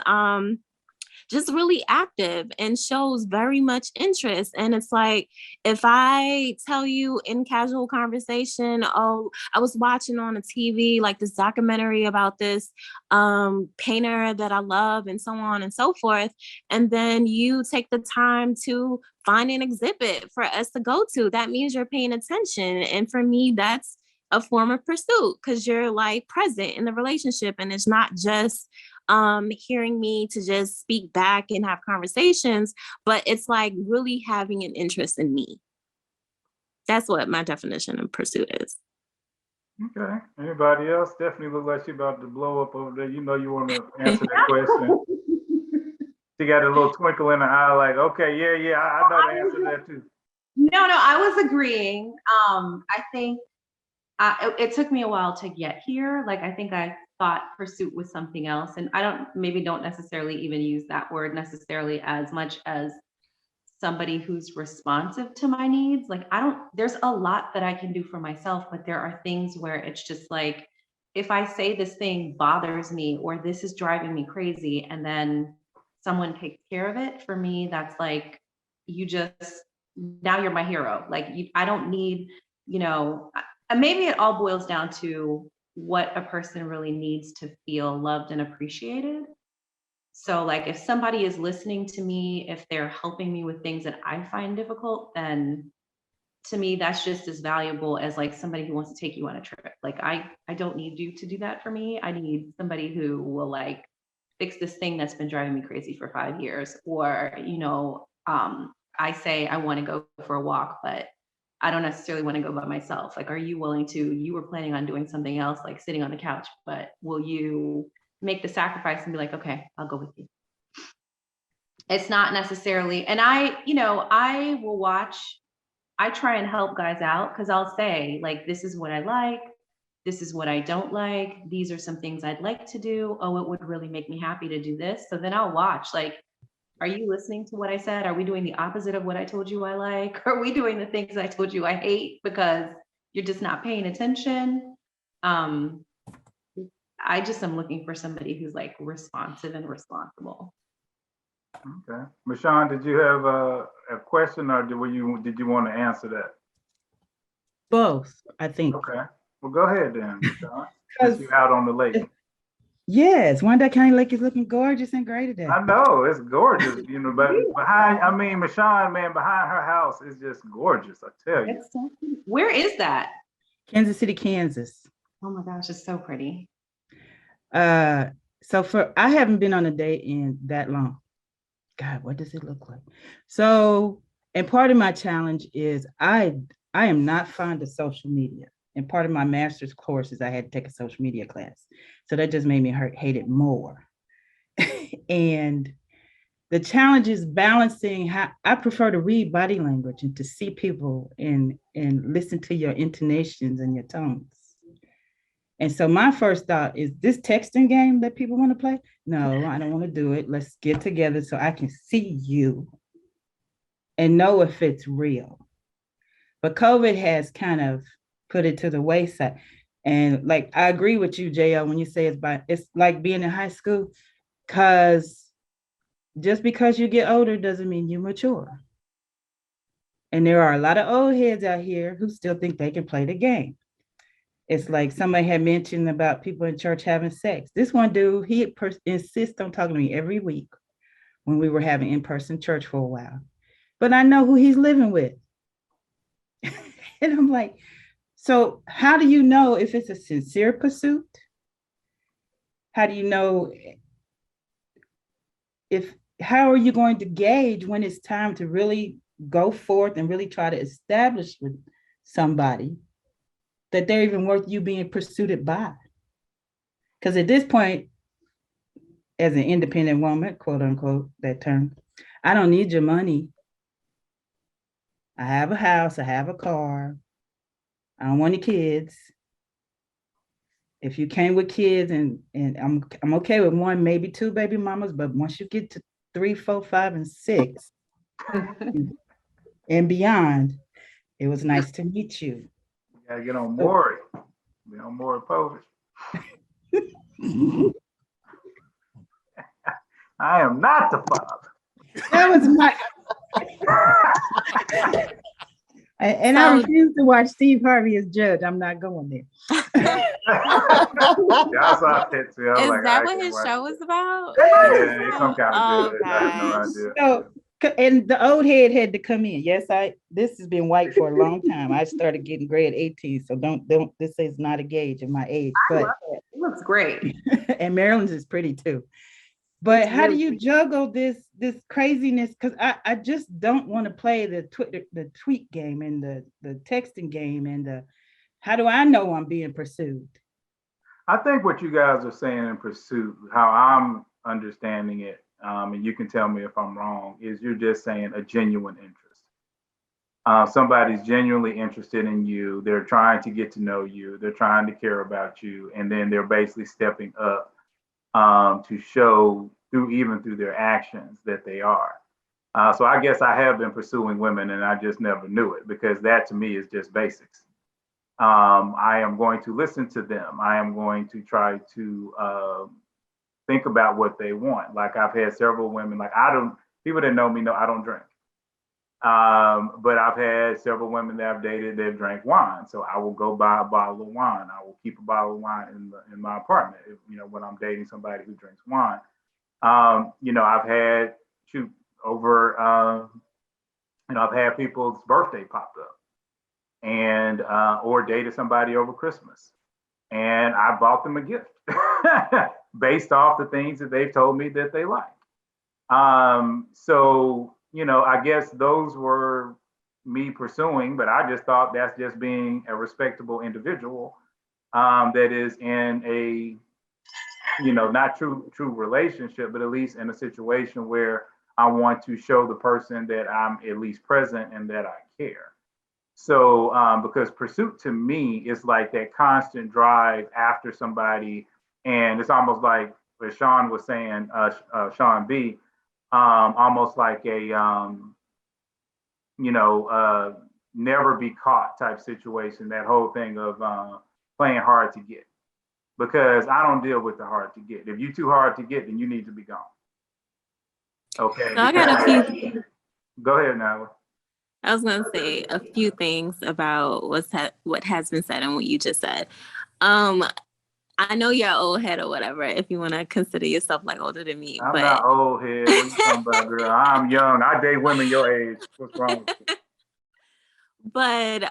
just really active and shows very much interest. And it's like, if I tell you in casual conversation, oh, I was watching on a TV, like this documentary about this painter that I love and so on and so forth. And then you take the time to find an exhibit for us to go to, that means you're paying attention. And for me, that's a form of pursuit because you're like present in the relationship, and it's not just hearing me to just speak back and have conversations, but it's like really having an interest in me. That's what my definition of pursuit is. Okay. Anybody else? Definitely look like she about to blow up over there. You know you want to answer that question. She got a little twinkle in her eye, like, okay, yeah, I know the answer to that too. No, I was agreeing. I think it took me a while to get here. Like, I think I thought pursuit was something else. And I don't necessarily even use that word necessarily as much as somebody who's responsive to my needs. Like, there's a lot that I can do for myself, but there are things where it's just like, if I say this thing bothers me or this is driving me crazy, and then someone takes care of it, for me, that's like, now you're my hero. Like, I don't need, and maybe it all boils down to what a person really needs to feel loved and appreciated. So like, if somebody is listening to me, if they're helping me with things that I find difficult, then to me, that's just as valuable as like somebody who wants to take you on a trip. Like, I don't need you to do that for me. I need somebody who will like fix this thing that's been driving me crazy for 5 years. Or, I say I want to go for a walk, but I don't necessarily want to go by myself. Like, are you willing to, you were planning on doing something else, like sitting on the couch, but will you make the sacrifice and be like, okay, I'll go with you? It's not necessarily, and I will watch, I try and help guys out because I'll say, like, this is what I like. This is what I don't like. These are some things I'd like to do. Oh, it would really make me happy to do this. So then I'll watch, like, are you listening to what I said? Are we doing the opposite of what I told you I like? Are we doing the things I told you I hate because you're just not paying attention? I just am looking for somebody who's like responsive and responsible. Okay. Michonne, did you have a question, or did you want to answer that? Both, I think. Okay. Well, go ahead then, Michonne. Since you're out on the lake. Yes, Wyandotte County Lake is looking gorgeous and great today. I know, it's gorgeous, but Michonne, man, behind her house is just gorgeous, I tell you. Where is that? Kansas City, Kansas. Oh my gosh, it's so pretty. I haven't been on a date in that long. God, what does it look like? So, and part of my challenge is I am not fond of social media. And part of my master's courses, I had to take a social media class. So that just made me hate it more. And the challenge is balancing how I prefer to read body language and to see people and listen to your intonations and your tones. And so my first thought is this texting game that people want to play? No, I don't want to do it. Let's get together so I can see you and know if it's real. But COVID has kind of put it to the wayside. And like, I agree with you, JL, when you say it's like being in high school, because just because you get older doesn't mean you mature. And there are a lot of old heads out here who still think they can play the game. It's like somebody had mentioned about people in church having sex. This one dude, he insists on talking to me every week when we were having in-person church for a while. But I know who he's living with. And I'm like, so how do you know if it's a sincere pursuit? How do you know how are you going to gauge when it's time to really go forth and really try to establish with somebody that they're even worth you being pursued by? Because at this point, as an independent woman, quote unquote, that term, I don't need your money. I have a house, I have a car. I don't want any kids. If you came with kids and I'm okay with one, maybe two baby mamas, but once you get to 3, 4, 5, and 6 and beyond, it was nice to meet you. You gotta get on Maury. Be on Maury Povich. I am not the father. That was my and I refuse to watch Steve Harvey as judge. I'm not going there. Yeah, I saw that too. Is that what his show was about? Yeah, it's some kind Oh, of judge. I have no idea. So, and the old head had to come in. Yes, this has been white for a long time. I started getting gray at 18, so don't this is not a gauge of my age. I But love it. It looks great. and Maryland's is pretty too. But It's how do really you juggle this craziness? Because I just don't want to play the tweet game and the texting game and how do I know I'm being pursued? I think what you guys are saying in pursuit, how I'm understanding it, and you can tell me if I'm wrong, is you're just saying a genuine interest. Somebody's genuinely interested in you. They're trying to get to know you. They're trying to care about you. And then they're basically stepping up to show through their actions that they are. So I guess I have been pursuing women and I just never knew it, because that to me is just basics. I am going to listen to them. I am going to try to think about what they want. Like I've had several women, like people that know me know I don't drink. But I've had several women that I've dated that drank wine. So I will go buy a bottle of wine. I will keep a bottle of wine in my apartment, when I'm dating somebody who drinks wine. I've had I've had people's birthday popped up and or dated somebody over Christmas. And I bought them a gift based off the things that they've told me that they like. So, I guess those were me pursuing, but I just thought that's just being a respectable individual that is in a, not true relationship, but at least in a situation where I want to show the person that I'm at least present and that I care. So, because pursuit to me is like that constant drive after somebody, and it's almost like what Sean was saying, Sean B, almost like a, never be caught type situation, that whole thing of playing hard to get. Because I don't deal with the hard to get. If you're too hard to get, then you need to be gone. Okay. So I got a few. Go ahead, Nyla. I was going to say a few things about what has been said and what you just said. I know you're old head or whatever, if you want to consider yourself like older than me. I'm not old head. What you talking about, girl? I'm young. I date women your age. What's wrong with you? But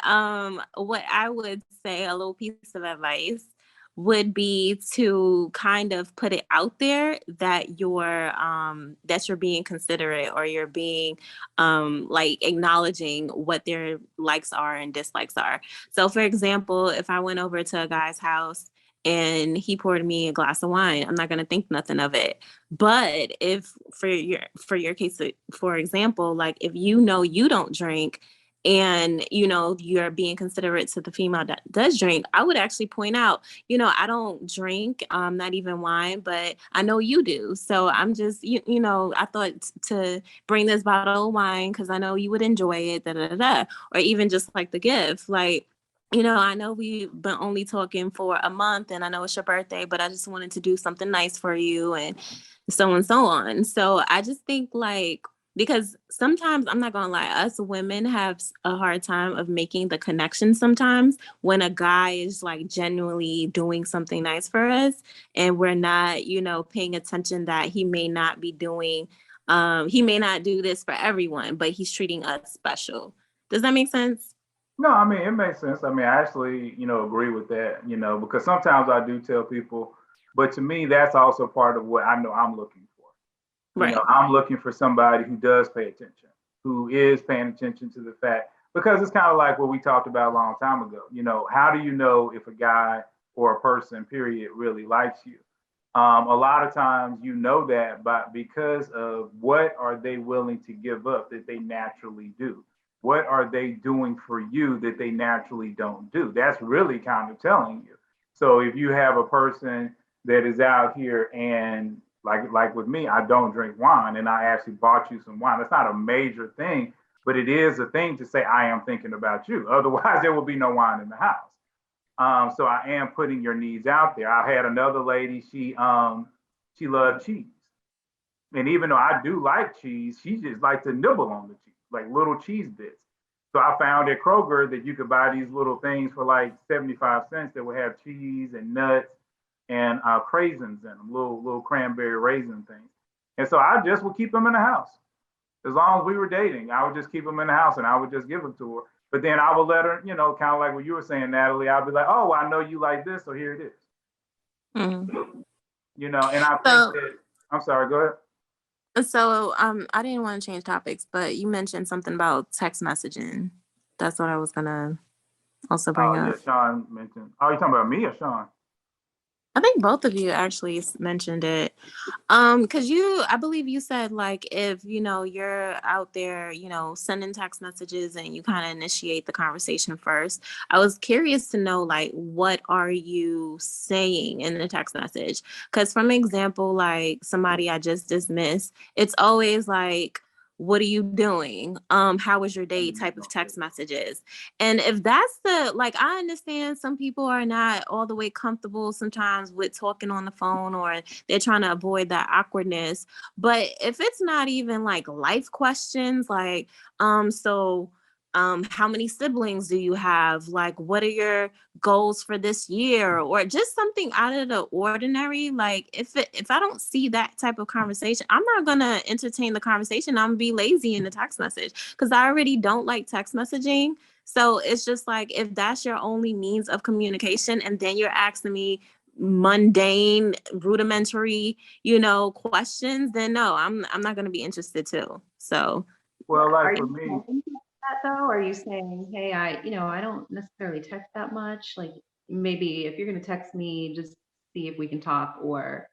what I would say, a little piece of advice would be to kind of put it out there that you're being considerate, or you're being like acknowledging what their likes are and dislikes are. So for example, if I went over to a guy's house and he poured me a glass of wine, I'm not going to think nothing of it. But if for your case, for example, like if you know you don't drink and you know you're being considerate to the female that does drink, I would actually point out, you know, I don't drink, not even wine, but I know you do. So I'm just, you know, I thought to bring this bottle of wine because I know you would enjoy it, da, da, da, da. Or even just like the gift, like, you know, I know we've been only talking for a month and I know it's your birthday, but I just wanted to do something nice for you and so on. So I just think like, because sometimes I'm not gonna lie, us women have a hard time of making the connection sometimes when a guy is like genuinely doing something nice for us and we're not, you know, paying attention that he may not be doing, he may not do this for everyone, but he's treating us special. Does that make sense? No, I mean, it makes sense. I mean, I actually, agree with that, because sometimes I do tell people, but to me, that's also part of what I know I'm looking for. Right. I'm looking for somebody who does pay attention, who is paying attention to the fact, because it's kind of like what we talked about a long time ago. How do you know if a guy or a person, period, really likes you? A lot of times you know that because of what are they willing to give up that they naturally do. What are they doing for you that they naturally don't do? That's really kind of telling you. So if you have a person that is out here and like with me, I don't drink wine and I actually bought you some wine. It's not a major thing, but it is a thing to say I am thinking about you. Otherwise, there will be no wine in the house. So I am putting your needs out there. I had another lady, she loved cheese. And even though I do like cheese, she just liked to nibble on the cheese, like little cheese bits. So I found at Kroger that you could buy these little things for like 75 cents that would have cheese and nuts and craisins in them, little cranberry raisin things. And so I just would keep them in the house. As long as we were dating, I would just keep them in the house and I would just give them to her. But then I would let her, kind of like what you were saying, Natalie, I'd be like, oh, I know you like this, so here it is. Mm-hmm. And I think that, I'm sorry, go ahead. So I didn't want to change topics, but you mentioned something about text messaging. That's what I was gonna also bring up. Yeah, Sean mentioned. Oh, you talking about me or Sean? I think both of you actually mentioned it. Because I believe you said like if you're out there, sending text messages and you kind of initiate the conversation first. I was curious to know like what are you saying in the text message? Because from example, like somebody I just dismissed, it's always like, what are you doing? How was your day type of text messages. And if that's I understand some people are not all the way comfortable sometimes with talking on the phone or they're trying to avoid that awkwardness. But if it's not even like life questions, like, how many siblings do you have? Like, what are your goals for this year? Or just something out of the ordinary. Like, if I don't see that type of conversation, I'm not gonna entertain the conversation. I'm gonna be lazy in the text message because I already don't like text messaging. So it's just like if that's your only means of communication, and then you're asking me mundane, rudimentary, questions, then no, I'm not gonna be interested too. So. Well, Are like for you me. saying that though? Are you saying, hey, I don't necessarily text that much. Like maybe if you're gonna text me, just see if we can talk, or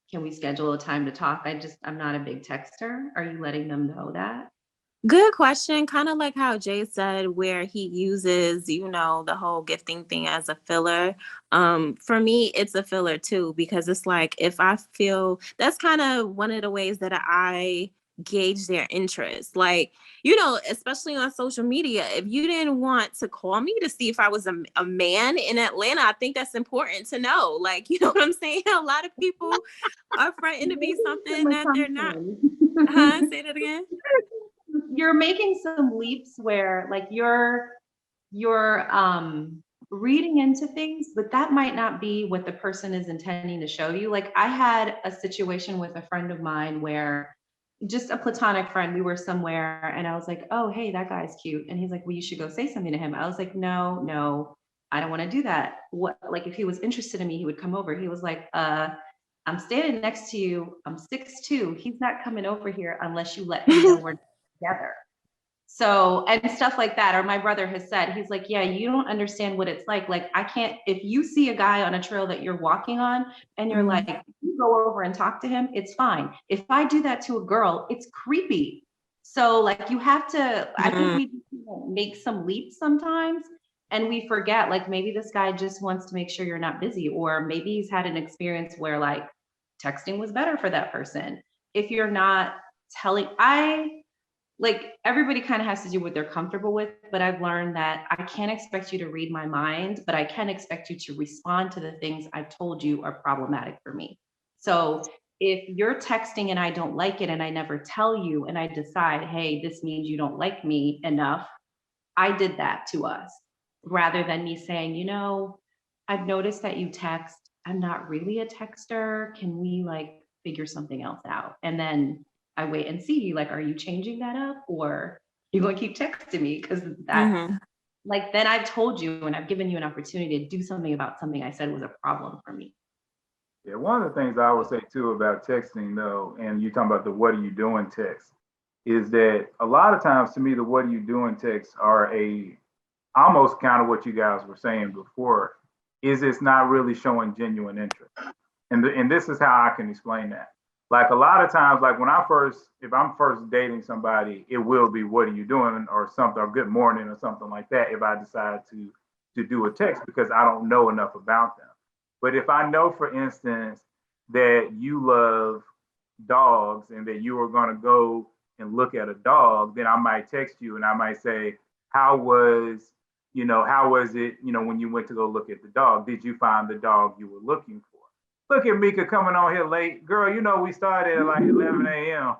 can we schedule a time to talk? I'm not a big texter. Are you letting them know that? Good question. Kind of like how Jay said, where he uses, the whole gifting thing as a filler. For me, it's a filler too, because it's like if I feel that's kind of one of the ways that I gauge their interest. Like, especially on social media, if you didn't want to call me to see if I was a man in Atlanta, I think that's important to know. Like, you know what I'm saying? A lot of people are fronting to be something that they're not. Say that again. You're making some leaps where like you're reading into things, but that might not be what the person is intending to show you. Like I had a situation with a friend of mine where just a platonic friend, we were somewhere and I was like, oh, hey, that guy's cute. And he's like, well, you should go say something to him. I was like, no, I don't want to do that. What, like if he was interested in me, he would come over. He was like, I'm standing next to you. I'm 6'2". He's not coming over here unless you let him know we're together. So, and stuff like that. Or my brother has said, he's like, yeah, you don't understand what it's like. Like, I can't, if you see a guy on a trail that you're walking on and you're like, you go over and talk to him, it's fine. If I do that to a girl, it's creepy. So like, you have to, I think we make some leaps sometimes and we forget, like, maybe this guy just wants to make sure you're not busy, or maybe he's had an experience where like texting was better for that person. If you're not telling, like, everybody kind of has to do what they're comfortable with, but I've learned that I can't expect you to read my mind, but I can expect you to respond to the things I've told you are problematic for me. So if you're texting and I don't like it and I never tell you and I decide, hey, this means you don't like me enough, I did that to us, rather than me saying, you know, I've noticed that you text. I'm not really a texter. Can we like figure something else out? And then I wait and see, like, are you changing that up, or you going to keep texting me? Because that's like, then I've told you and I've given you an opportunity to do something about something I said was a problem for me. Yeah, one of the things I would say too about texting though, and you talking about the what are you doing text, is that a lot of times to me, the what are you doing texts are almost kind of what you guys were saying before, is it's not really showing genuine interest. And this is how I can explain that. Like a lot of times, like if I'm first dating somebody, it will be, what are you doing, or something, or good morning, or something like that, if I decide to do a text, because I don't know enough about them. But if I know, for instance, that you love dogs and that you are going to go and look at a dog, then I might text you and I might say, how was it, when you went to go look at the dog? Did you find the dog you were looking for? Look at Mika coming on here late. Girl, we started at like 11 a.m.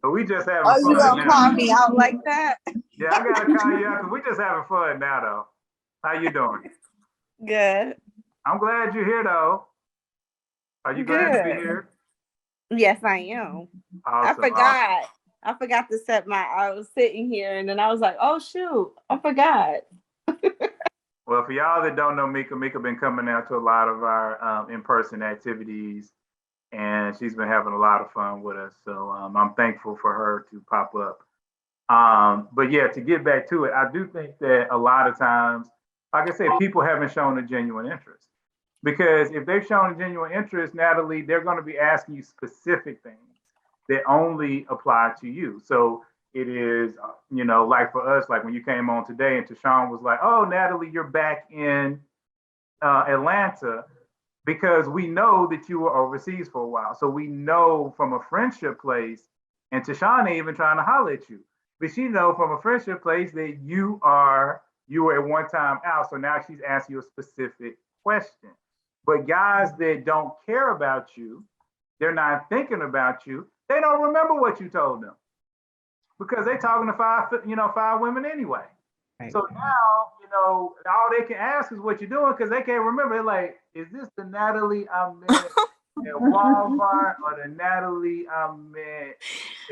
So we just having fun. You gonna call me out like that? Yeah, I gotta call you out because we just having fun now though. How you doing? Good. I'm glad you're here though. Are you glad to be here? Yes, I am. Awesome, I forgot to I was sitting here and then I was like, oh shoot, I forgot. Well, for y'all that don't know Mika been coming out to a lot of our in-person activities, and she's been having a lot of fun with us. So I'm thankful for her to pop up. But yeah, to get back to it, I do think that a lot of times, like I said, people haven't shown a genuine interest. Because if they've shown a genuine interest, Natalie, they're going to be asking you specific things that only apply to you. So it is, like for us, like when you came on today and Tashawn was like, oh, Natalie, you're back in Atlanta, because we know that you were overseas for a while. So we know from a friendship place, and Tashawn ain't even trying to holler at you, but she know from a friendship place that you were at one time out. So now she's asking you a specific question. But guys that don't care about you, they're not thinking about you, they don't remember what you told them, because they're talking to five women anyway. Right. So now, all they can ask is what you're doing, because they can't remember. They're like, is this the Natalie I met at Walmart, or the Natalie I met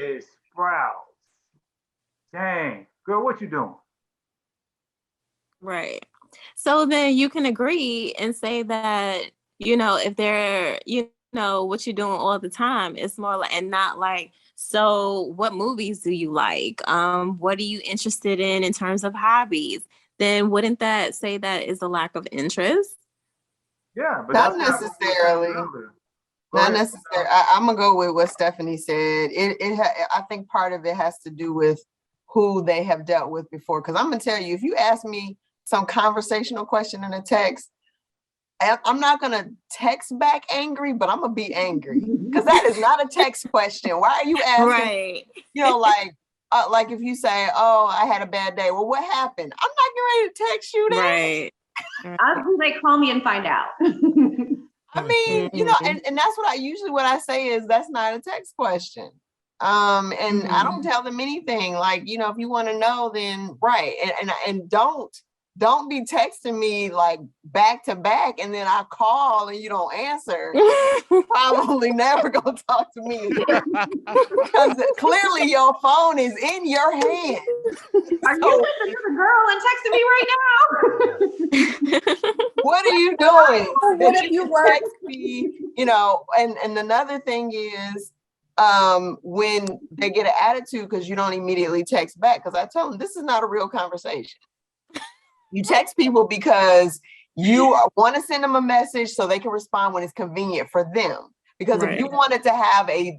at Sprouts? Dang, girl, what you doing? Right. So then you can agree and say that, if they're, what you're doing all the time, it's more like, and not like, so what movies do you like? What are you interested in terms of hobbies? Then wouldn't that say that is a lack of interest? Yeah, but not necessarily. Not necessarily. I'm gonna go with what Stephanie said. I think part of it has to do with who they have dealt with before. Because I'm gonna tell you, if you ask me some conversational question in a text, I'm not gonna text back angry, but I'm gonna be angry, because that is not a text question. Why are you asking? Right. Like if you say, "Oh, I had a bad day." Well, what happened? I'm not getting ready to text you that. Right. I'll be like, call me and find out. I mean, and that's what I say is that's not a text question. And I don't tell them anything. Like, if you want to know, then right. And don't be texting me like back to back, and then I call and you don't answer. Probably never gonna talk to me again, because clearly your phone is in your hand. Are you with another girl and texting me right now? What are you doing? What if you text me? And another thing is, when they get an attitude because you don't immediately text back. Because I tell them this is not a real conversation. You text people because you want to send them a message so they can respond when it's convenient for them. Because if you wanted to have a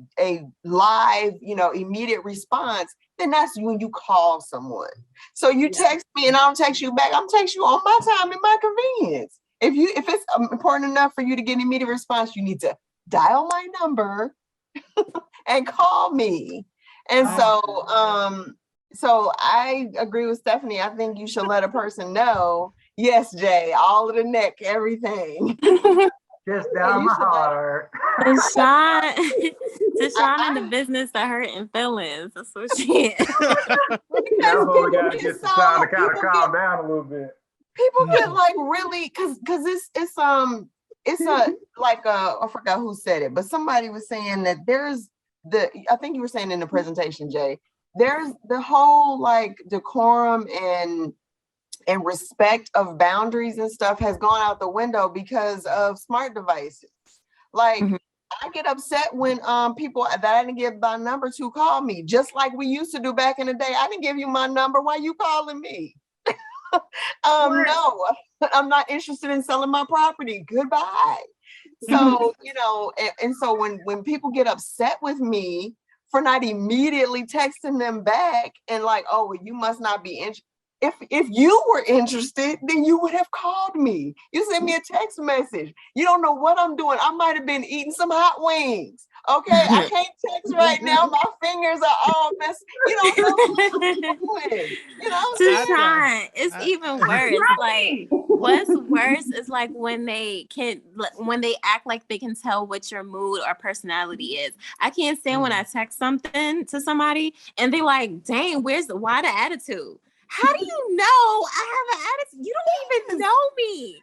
live, immediate response, then that's when you call someone. So you text me and I don't text you back. I'm text you on my time and my convenience. If it's important enough for you to get an immediate response, you need to dial my number and call me. And so I agree with Stephanie. I think you should let a person know. Yes, Jay, all of the neck, everything. Just down my heart. Deshaun in the business of hurting feelings. That's what she is. That's what we gotta get Deshaun to kind of calm down a little bit. People get like really, cause it's I forgot who said it, but somebody was saying that I think you were saying in the presentation, Jay, there's the whole like decorum and respect of boundaries and stuff has gone out the window because of smart devices. Like I get upset when people that I didn't give my number to call me, just like we used to do back in the day. I didn't give you my number. Why you calling me? No, I'm not interested in selling my property. Goodbye. So, and so when people get upset with me for not immediately texting them back and like, oh, well, you must not be interested. If you were interested, then you would have called me. You sent me a text message. You don't know what I'm doing. I might have been eating some hot wings. Okay, I can't text right now. My fingers are all messed. You don't know what I'm doing. Deshaun, it's even worse. Like, what's worse is like when they act like they can tell what your mood or personality is. I can't stand when I text something to somebody and they like, dang, why the attitude? How do you know I have an attitude? You don't even know me.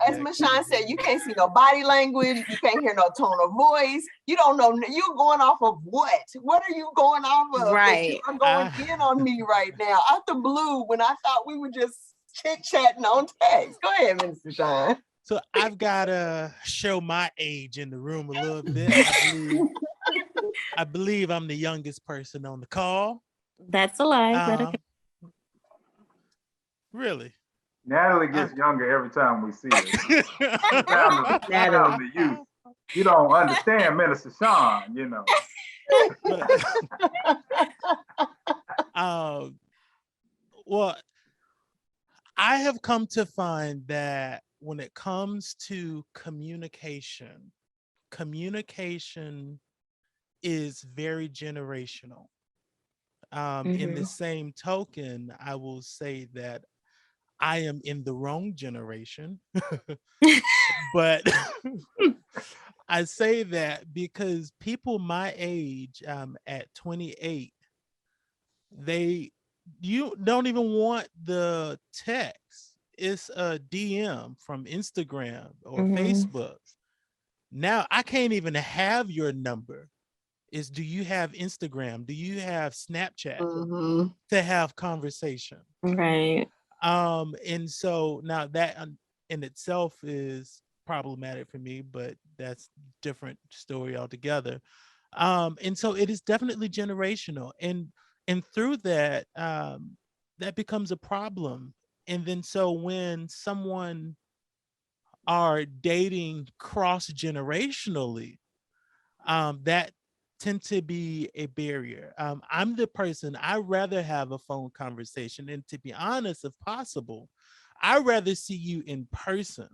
As Mashawn said, you can't see no body language. You can't hear no tone of voice. You don't know. You're going off of what? What are you going off of? Right. You're going in on me right now. Out the blue when I thought we were just chit-chatting on text. Go ahead, Mr. Sean. So I've got to show my age in the room a little bit. I believe I'm the youngest person on the call. That's a lie. But okay. Really? Natalie gets younger every time we see her. Natalie, you don't understand Minister Sean, Well, I have come to find that when it comes to communication is very generational. In the same token, I will say that I am in the wrong generation, but I say that because people my age at 28, you don't even want the text. It's a DM from Instagram or Facebook. Now I can't even have your number. Do you have Instagram? Do you have Snapchat to have conversation? Right. And so now that in itself is problematic for me, but that's different story altogether. And so it is definitely generational, and through that, that becomes a problem. And then so when someone are dating cross-generationally, that tend to be a barrier. I'm the person, I'd rather have a phone conversation. And to be honest, if possible, I'd rather see you in person.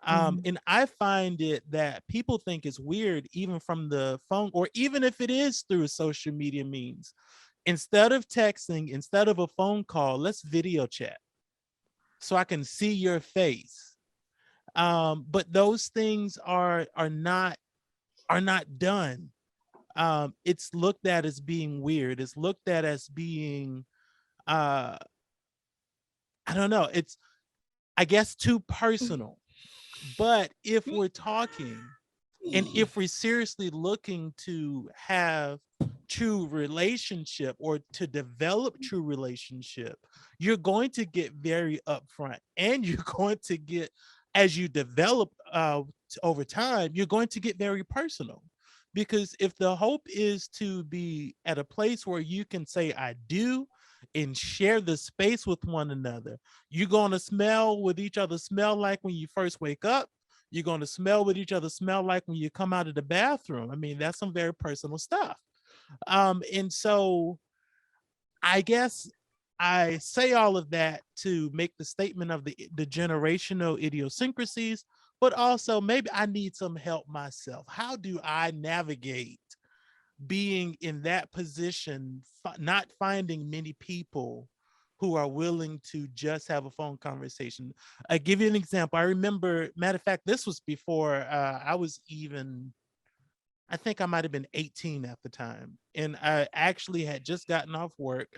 And I find it that people think it's weird, even from the phone, or even if it is through social media means. Instead of texting, instead of a phone call, let's video chat so I can see your face. But those things are not done. It's looked at as being weird. It's looked at as being, I don't know, it's, I guess, too personal. But if we're talking and if we're seriously looking to have true relationship or to develop true relationship, you're going to get very upfront and you're going to get as you develop over time, you're going to get very personal. Because if the hope is to be at a place where you can say I do and share the space with one another, you're going to smell what each other smell like when you first wake up. You're going to smell what each other smell like when you come out of the bathroom. I mean, that's some very personal stuff. And so I guess I say all of that to make the statement of the generational idiosyncrasies, but also maybe I need some help myself. How do I navigate being in that position, not finding many people who are willing to just have a phone conversation? I give you an example. I remember, matter of fact, this was before I was even, I think I might have been 18 at the time. And I actually had just gotten off work.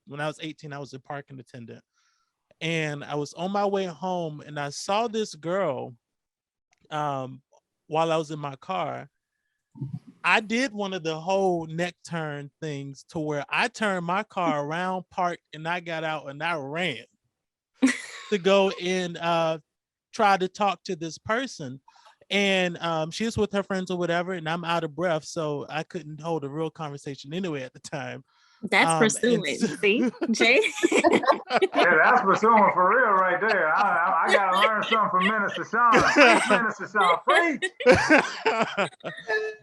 When I was 18, I was a parking attendant. And I was on my way home and I saw this girl while I was in my car. I did one of the whole neck turn things to where I turned my car around, parked, and I got out and I ran to go and try to talk to this person. And she was with her friends or whatever, and I'm out of breath, so I couldn't hold a real conversation anyway at the time. That's pursuing. See, Jay? Yeah, that's pursuing for real right there. I gotta learn something from Minister Sean. Preach, Minister Sean, preach.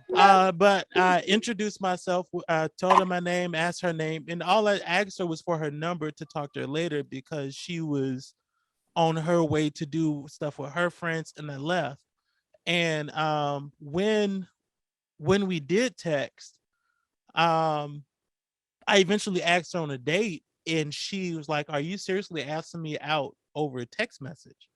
But I introduced myself, told her my name, asked her name, and all I asked her was for her number to talk to her later because she was on her way to do stuff with her friends, and I left. And when we did text, I eventually asked her on a date, and she was like, "Are you seriously asking me out over a text message?"